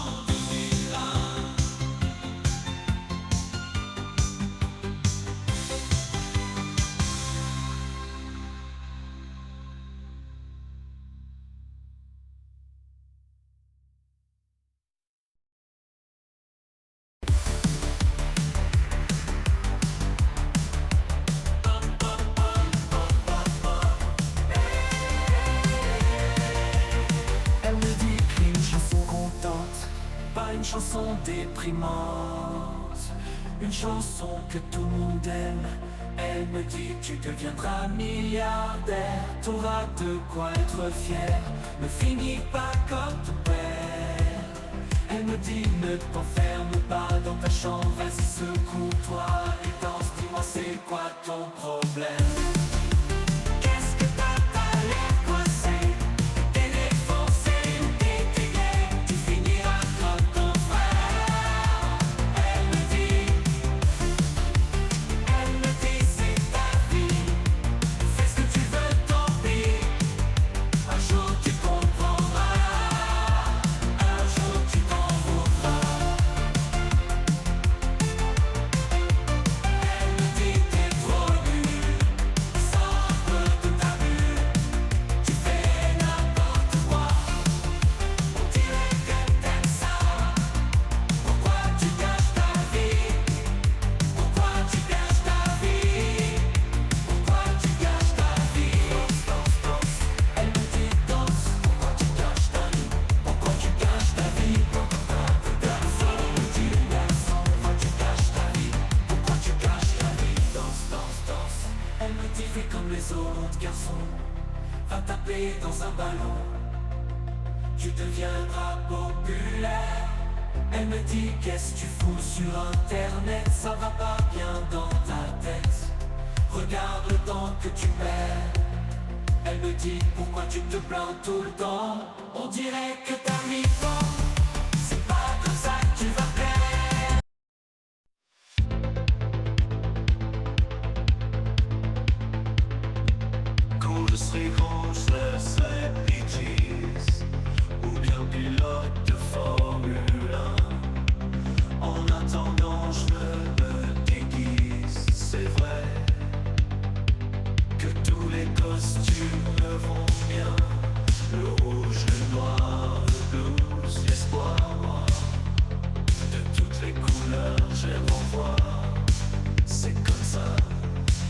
2001. Elle me dit qu'une chanson contente, pas une chanson déprimante, une chanson que tout le monde aime. Elle me dit tu deviendras milliardaire, t'auras de quoi être fier, ne finis pas comme ton père. Elle me dit ne t'enferme pas dans ta chambre, vas-y secoue-toi et danse, dis-moi c'est quoi ton problème? Qu'est-ce que t'as l'air coincé? T'es défoncé ou t'es gay? Tu finiras comme ton frère. Elle me dit c'est ta vie, fais ce que tu veux, tant pis. Un jour tu comprendras, un jour tu t'en voudras. Elle me dit t'es trop nul, sans un peu de tabou, tu fais n'importe quoi. On dirait que t'aimes ça. Pourquoi tu gâches ta vie? Pourquoi tu gâches ta vie? Pourquoi tu gâches ta vie? Danse, danse, danse. Elle me dit danse. Pourquoi tu gâches ta vie? Pourquoi tu gâches ta vie? Garçon, me dit le garçon. Pourquoi tu gâches ta vie? Pourquoi tu gâches ta vie? Danse, danse, danse. Elle me dit fais comme les autres garçons, va taper dans un ballon, tu deviendras populaire. Elle me dit qu'est-ce que tu fous sur internet, ça va pas bien dans ta tête. Regarde le temps que tu perds. Elle me dit pourquoi tu te plains tout le temps. On dirait que t'as mis fort. C'est pas comme ça que tu vas plaire.
Quand je serai grand, je laisserai Bee-Gees ou bien pilote de Formule 1. En attendant, je me déguise. C'est vrai que tous les costumes me vont bien. Le rouge, le noir, le blues, l'espoir. De toutes les couleurs, j'aime en voir. C'est comme ça,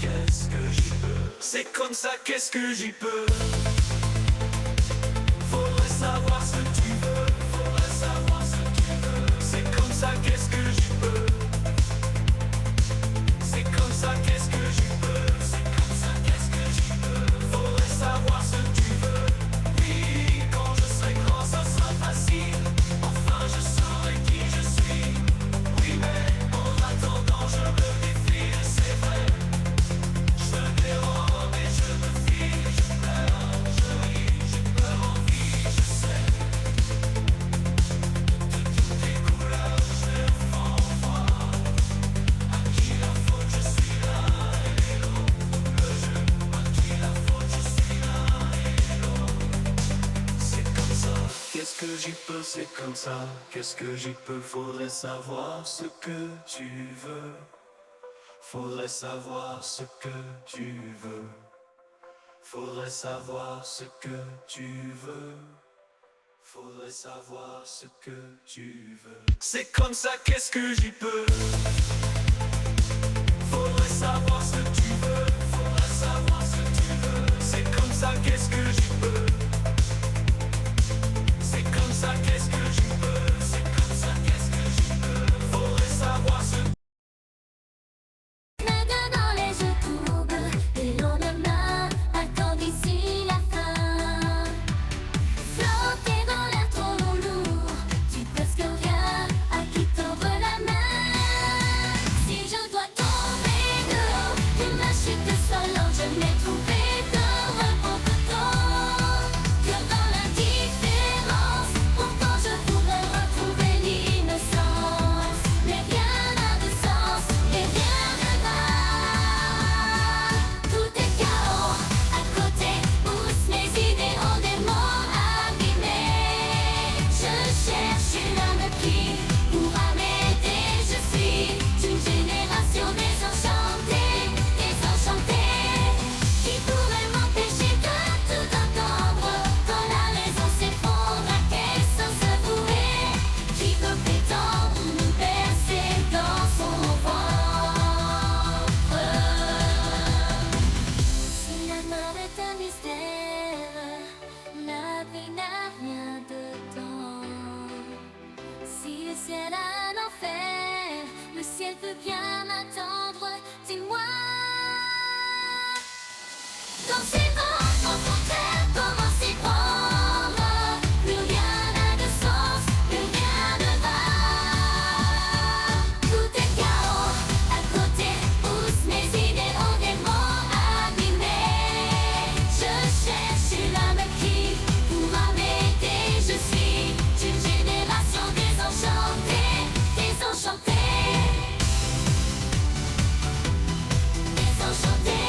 qu'est-ce que j'y peux? C'est comme ça, qu'est-ce que j'y peux? Faudrait savoir ce que tu veux. Faudrait savoir ce que tu veux. C'est comme ça, qu'est-ce que j'y peux? C'est comme ça, qu'est-ce que j'y peux? C'est comme ça, qu'est-ce que j'y peux? Faudrait savoir ce que tu veux. Oui, quand je serai grand, ça sera facile. Enfin, je saurai qui je suis. Oui, mais en attendant, je me défie, c'est vrai. Je me dérobe et je me fie. Je pleure, je ris, j'ai peur, envie, je sais. De toutes les couleurs, je m'envoie. À qui la faute, je suis l'un et l'autre. Le jeu, à qui la faute, je suis l'un et l'autre. C'est comme ça, qu'est-ce que j'y peux, c'est comme ça. Qu'est-ce que j'y peux, faudrait savoir ce que tu veux. Faudrait savoir ce que tu veux. Faudrait savoir ce que tu veux. Faudrait savoir ce que tu veux. C'est comme ça, qu'est-ce que j'y peux? Faudrait savoir ce que tu veux. Faudrait savoir ce que tu veux. C'est comme ça, qu'est-ce que j'y peux? C'est comme ça, qu'est-ce que j'y peux? C'est comme ça, qu'est-ce que j'y peux? Faudrait savoir ce que
Maintenant les jeux courbes, et lendemain attendent ici la fin. Flotter dans l'air trop lourd, tu presque rien à qui tendre la main. Si je dois tomber de haut, de ma chute solente, je n'ai trouvé de repos que trop. Que dans l'indifférence, pourtant je pourrais retrouver l'innocence. Mais rien n'a de sens, et rien ne va. Tout est chaos, à côté poussent mes idées en démons abîmés. Je cherche une âme qui pourra m'aider. Je suis d'une génération désenchantée, désenchantée, qui pourrait m'empêcher de tout entendre. Quand la raison s'effondre, à quel sens avouer? Qui peut prétendre nous bercer dans son ventre? Si la mort est un mystère, la vie n'a rien de temps. Si le ciel a un enfer, le ciel peut bien m'attendre. Dis-moi, quand c'est vent, au contraire, comment s'y prendre? Plus rien n'a de sens, plus rien ne va. Tout est chaos, à côté poussent mes idées en démons abîmés. Je cherche une âme qui pourra m'aider. Je suis d'une génération désenchantée, désenchantée, désenchantée.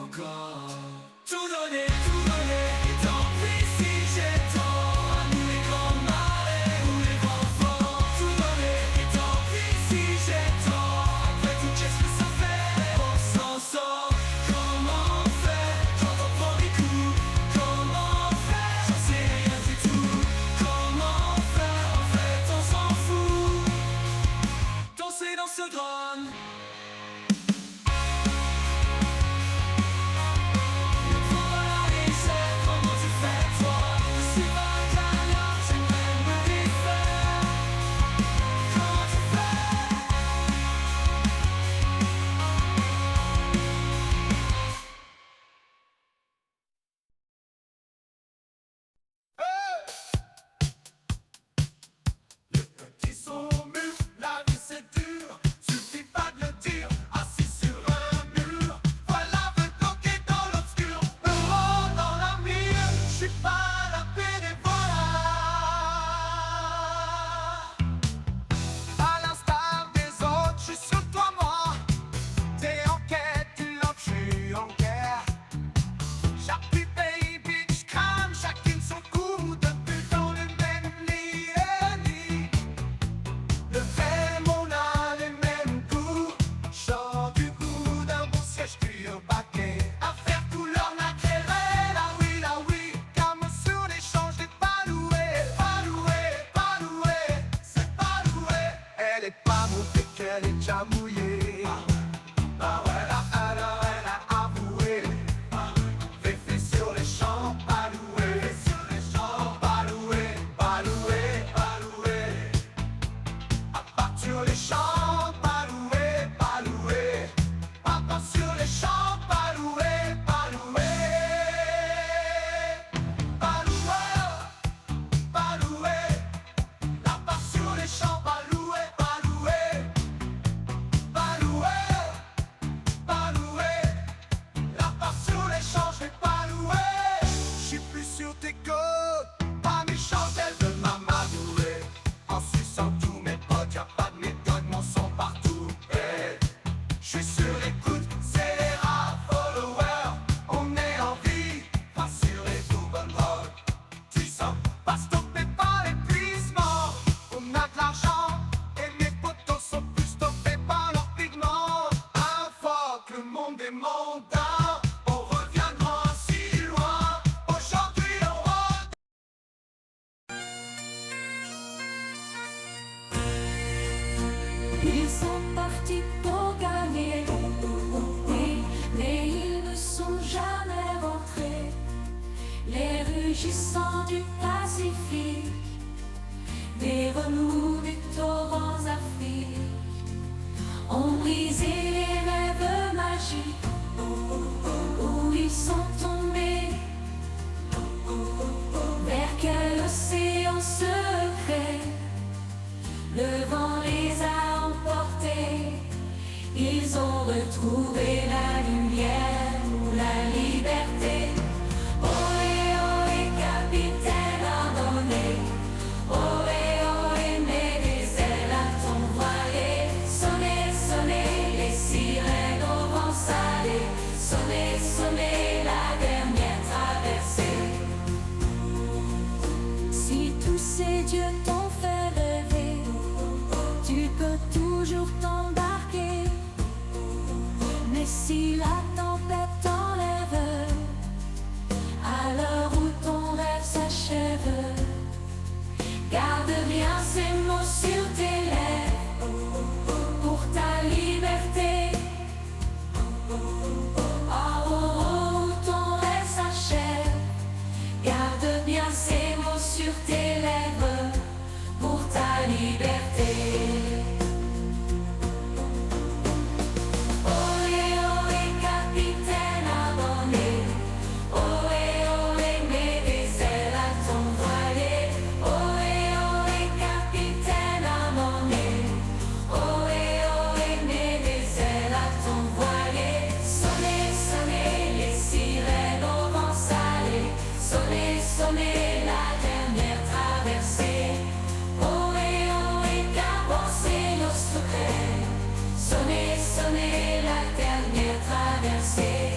encore. Tout donner, et tant pis si j'ai tort. À nous les grands marées ou les vents forts. Tout donner, et tant pis si j'ai tort. Après tout, qu'est-ce que ça fait? On s'en sort. Comment on fait quand on prend des coups? Comment on fait? J'en sais rien du tout. Comment on fait? En fait, on s'en fout. Danser dans ce drone.
Petits sont mûrs, la vie c'est dur, suffit pas de le dire, assis sur un mur, voilà veut bloquer dans l'obscur, heureux dans la mire, j'suis pas la bénévolat. À l'instar des autres, j'suis sur toi moi, t'es en quête d'une love, j'suis en guerre. J'appuie baby, j'crame chacune son coup, depuis dans le même lit. Le vrai monde a les mêmes goûts. Sors du goût d'un bon siège puis au baquet. Affaire couleur naturelle, la oui. Comme sur l'échange des paloués. Paloué, c'est paloué. Elle est pas montée qu'elle est déjà mouillée. Bah ouais, alors elle a avoué. Fait sur les champs, paloué. Sur les champs, paloué. Papa sur les champs, paloué. Papa sur les champs, paloué. Papa sur les champs, paloué. La part sur les champs, je vais pas louer. J'suis plus sur tes côtes, pas méchante, elle veut m'amadouer. En suçant tous mes potes, y'a pas de méthode, mon son partout. Hey. J'suis sur l'écoute, c'est les rats followers. On est en vie, pas sur les double road. Tu sens pas stoppé par l'épuisement. On a de l'argent et mes potos sont plus stoppés par leurs pigments. Un fois que le monde est mondain, on reviendra si loin. Aujourd'hui on rentre.
Ils sont partis pour gagner, oui, mais ils ne sont jamais rentrés. Les rugissants du Pacifique, des remous du torrent Afrique, ont brisé les rêves magiques où ils sont tombés. Vers quel océan secret le vent les a emportés. Ils ont retrouvé la lumière ou la liberté. Ohé, ohé, capitaine abandonné. Ohé, ohé, mets des ailes à ton voilier. Sonnez, sonnez les sirènes au vent salé. Sonnez, sonnez la dernière traversée. Si tous ces dieux t'ont fait rêver, tu peux toujours t'embarquer. Mais si la tempête t'enlève, à l'heure où ton rêve s'achève, garde bien ces mots sur tes lèvres pour ta liberté. Oh, oh, oh, où ton rêve s'achève, garde bien ces mots sur tes lèvres pour ta liberté. Ohé, ohé, capitaine abandonné. Ohé, ohé, mets des ailes à ton voilier. Ohé, ohé, capitaine abandonné. Ohé, ohé, mets des ailes à ton voilier. Sonnez, sonnez les sirènes au vent salé. Sonnez, sonnez la dernière traversée. Ohé, ohé, qu'avancez nos secrets. Sonnez, sonnez la dernière traversée.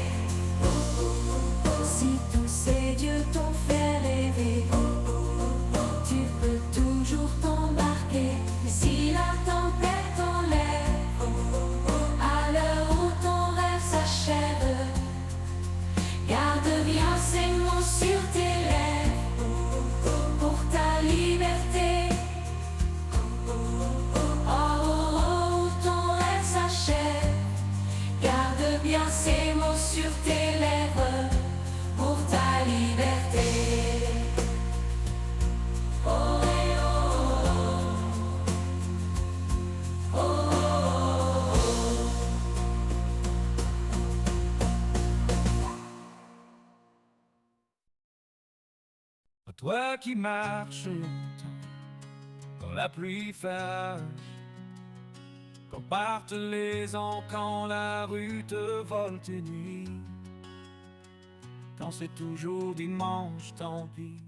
Toi qui marches longtemps quand la pluie fâche, quand partent les ans, quand la rue te vole tes nuits, quand c'est toujours dimanche, tant pis.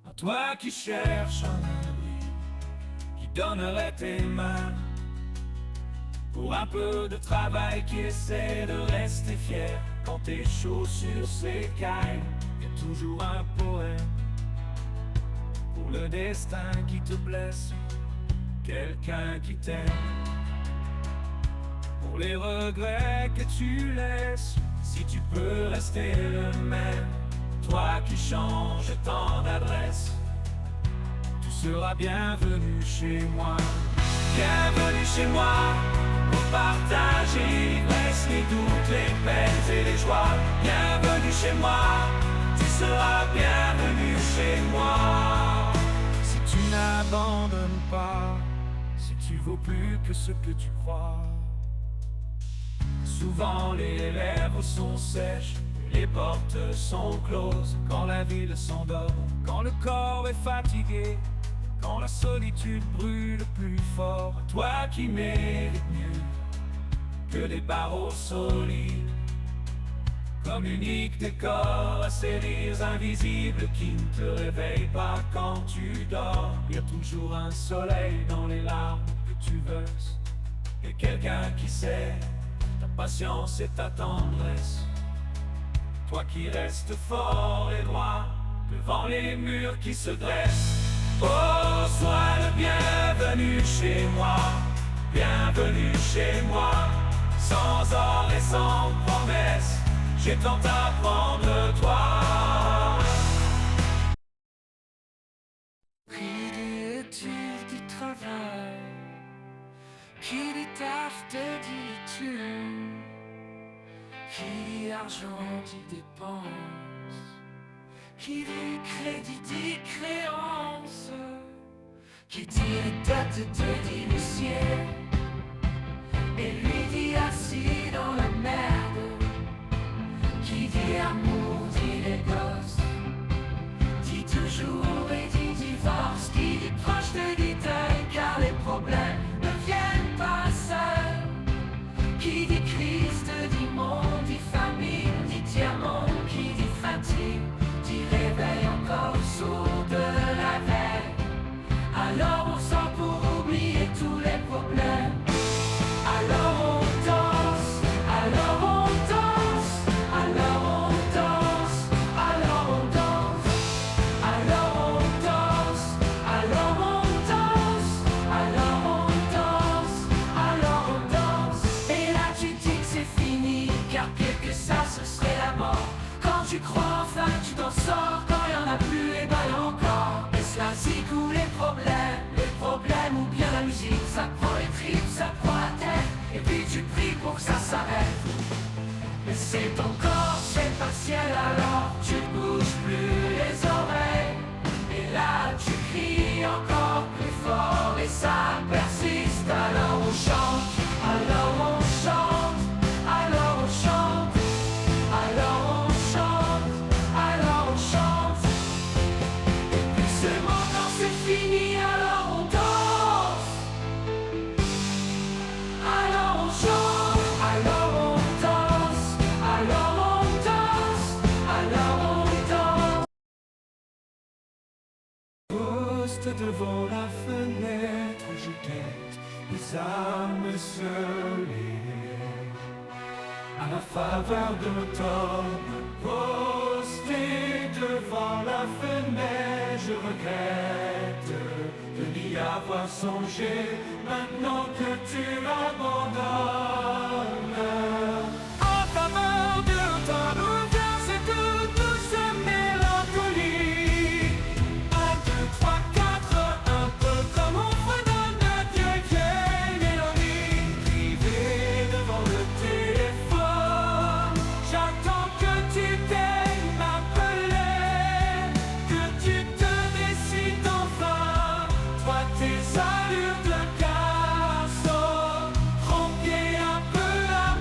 À toi qui cherches un ami, qui donnerait tes mains pour un peu de travail, qui essaie de rester fier quand tes chaussures s'écaillent. Y a toujours un poème pour le destin qui te blesse, quelqu'un qui t'aime, pour les regrets que tu laisses. Si tu peux rester le même, toi qui changes tant d'adresse, tu seras bienvenu chez moi. Bienvenue chez moi, pour partager l'ivresse, les doutes, les peines et les joies. Bienvenue chez moi, tu seras bienvenu chez moi. Si tu n'abandonnes pas, si tu vaux plus que ce que tu crois. Souvent les lèvres sont sèches, les portes sont closes, quand la ville s'endort, quand le corps est fatigué, quand la solitude brûle plus fort. Toi qui mérites mieux que des barreaux solides, comme unique décor à ces rires invisibles qui ne te réveillent pas quand tu dors. Il y a toujours un soleil dans les larmes que tu verses, et quelqu'un qui sait ta patience et ta tendresse. Toi qui restes fort et droit devant les murs qui se dressent. Oh, sois le bienvenu chez moi, bienvenue chez moi. Sans or et sans promesse, j'ai tant à apprendre de toi.
Qui dit études dit travail, qui dit taf te dit thune, qui dit argent dit dépense, qui dit crédit dit créance, qui dit dette te dit huissier, et lui dit assis dans la merde, qui dit amour dit les gosses, dit toujours et dit divorce, qui dit proche te dit deuil, car les problèmes ne viennent pas seuls, qui dit crise te dit monde, dit famine, dit tiers-monde, qui dit fatigue, dit réveil encore sourd de la veille. Alors on sort pour oublier tous les problèmes. Alors on danse, alors on danse, alors on danse, alors on danse, alors on danse, alors on danse, alors on danse, alors on danse. Et là tu dis que c'est fini, car pire que ça ce serait la mort. Quand tu crois enfin que tu t'en sors, quand y en a plus, et ben y a encore. Est-ce la zik ou les problèmes ou bien la musique, ça prend les tripes, ça prend la tête, et puis tu pries pour que ça s'arrête. Mais c'est ton corps, c'est partiel, alors tu ne bouges plus les oreilles. Et là tu cries encore plus fort et ça persiste. Alors on chante, alors on chante, alors on chante, alors on chante, alors on chante. Et puis seulement quand c'est fini, alors on danse. Alors on chante, alors on danse, alors on danse, alors on danse.
Poste devant la fenêtre, je guette les âmes scellées à la faveur de l'automne. Posté devant la fenêtre, je regrette de n'y avoir songé maintenant que tu m'abandonnes. En faveur de l'automne, où vient cette douce mélancolie. 1, 2, 3, 4, un peu comme on fredonne un vieille mélodie. Privé devant le téléphone, j'attends que tu daignes m'appeler, que tu te décides enfin. Toi tes allures de garçon, trompier un peu à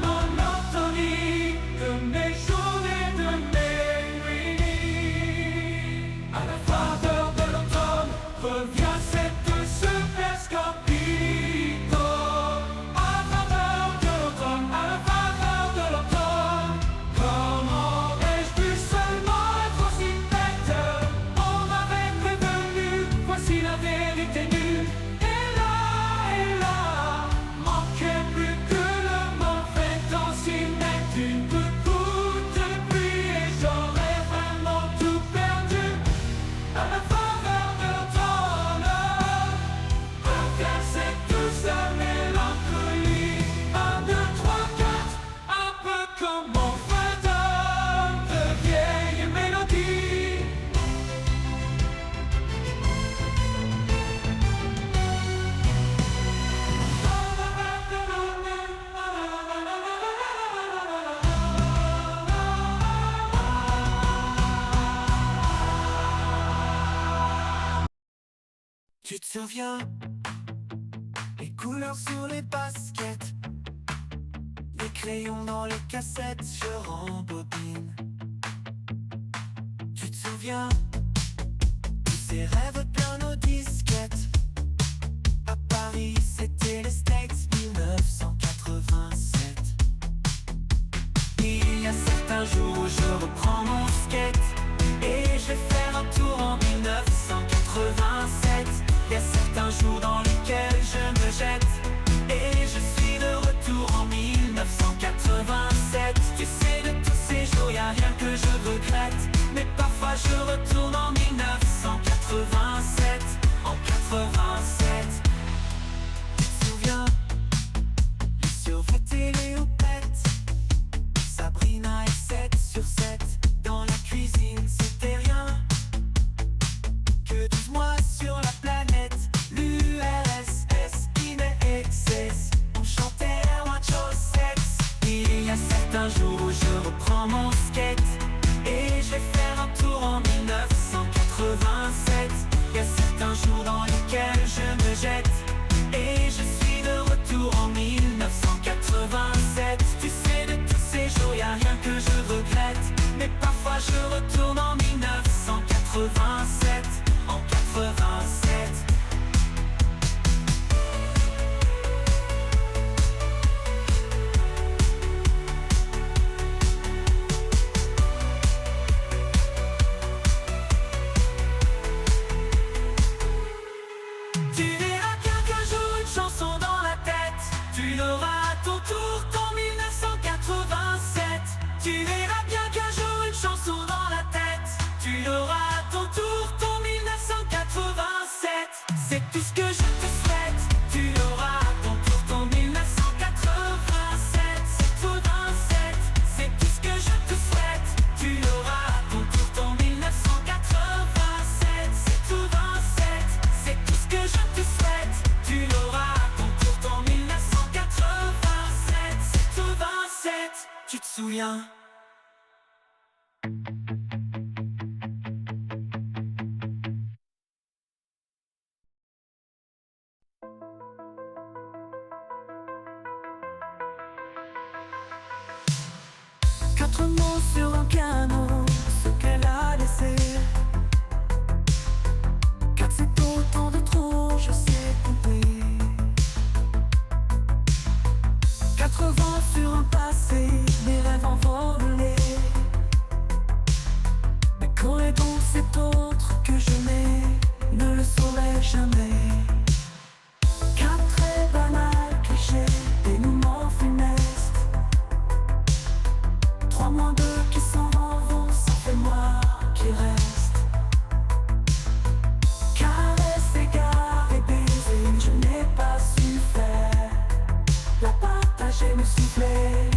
souviens, les couleurs sur les baskets, les crayons dans les cassettes, je rembobine. Tu te souviens, tous ces rêves pleins nos disquettes. À Paris, c'était les States 1987. Il y a certains jours où je reprends mon skate et je vais faire un tour en 1987. Il y a certains jours dans lesquels je me jette et je suis de retour en 1987. Tu sais, de tous ces jours, y a rien que je regrette, mais parfois je retourne en 1987. En 87. Tu te souviens, les survêtés, les houpettes, Sabrina et 7 sur 7. Dans la cuisine, c'était rien que 12 mois sur la planète. L'URSS, INXS, on chantait One Sex. Il y a certains jours où je reprends mon skate et je vais faire un tour en 1987. Il y a certains jours dans lesquels je me jette et je suis de retour en 1987. Tu sais, de tous ces jours, y a rien que je regrette, mais parfois je retourne en 1987. En 87. Tu verras bien qu'un jour une chanson dans la tête, tu l'auras à ton tour en 1987. Tu verras bien qu'un jour une chanson dans la tête, tu l'auras à ton tour en 1987. C'est tout ce que je te souhaite, tu l'auras à ton tour en 1987. C'est tout 27, c'est tout ce que je te souhaite, tu l'auras à ton tour en 1987. C'est tout 27, c'est tout ce que je te souhaite, tu l'auras à ton tour en 1987. C'est tout 27, tu te souviens. Quatre mots sur un piano, ce qu'elle a laissé. 4 c'est autant de trop, je sais compter. 80 sur un passé, des rêves envolés. Mais quand est donc cet autre que je n'ai, ne le saurais jamais. 4 très banals clichés, dénouements funestes. 3 moins 2 qui s'en vont, ça fait moi qui reste. Caresse, égard et baiser, je n'ai pas su faire. La partager, me souffler,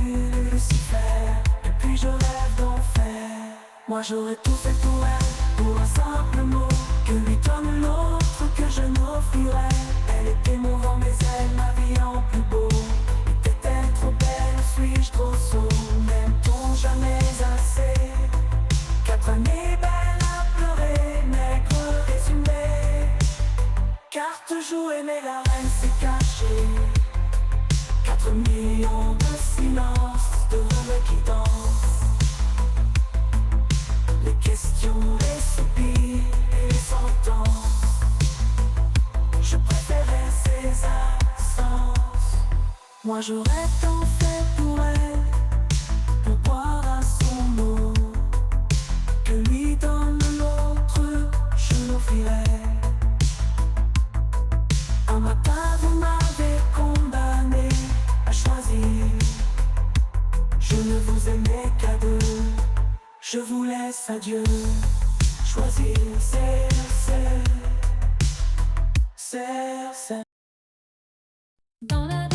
Lucifer. Et puis je rêve d'enfer. Moi j'aurais tout fait pour elle, pour un simple mot que lui donne l'autre que je n'offrirais. Elle était mon vent, mais elle ma vie en plus beau. Était-elle trop belle, suis-je trop sot? N'aime-t-on jamais assez? 4 années belles à pleurer, nègre résumé. Carte jouée, mais la reine s'est cachée. 4 millions de silence, de rêves qui dansent. Les questions, les soupirs et les sentences. Je préférais ses absences. Moi j'aurais tant fait pour elle, pour boire à son eau, que lui donne l'autre, je l'offrirais. Un matin vous m'avez condamné à choisir. Je ne vous aimais qu'à deux, je vous laisse adieu. Choisir, c'est.
Dans la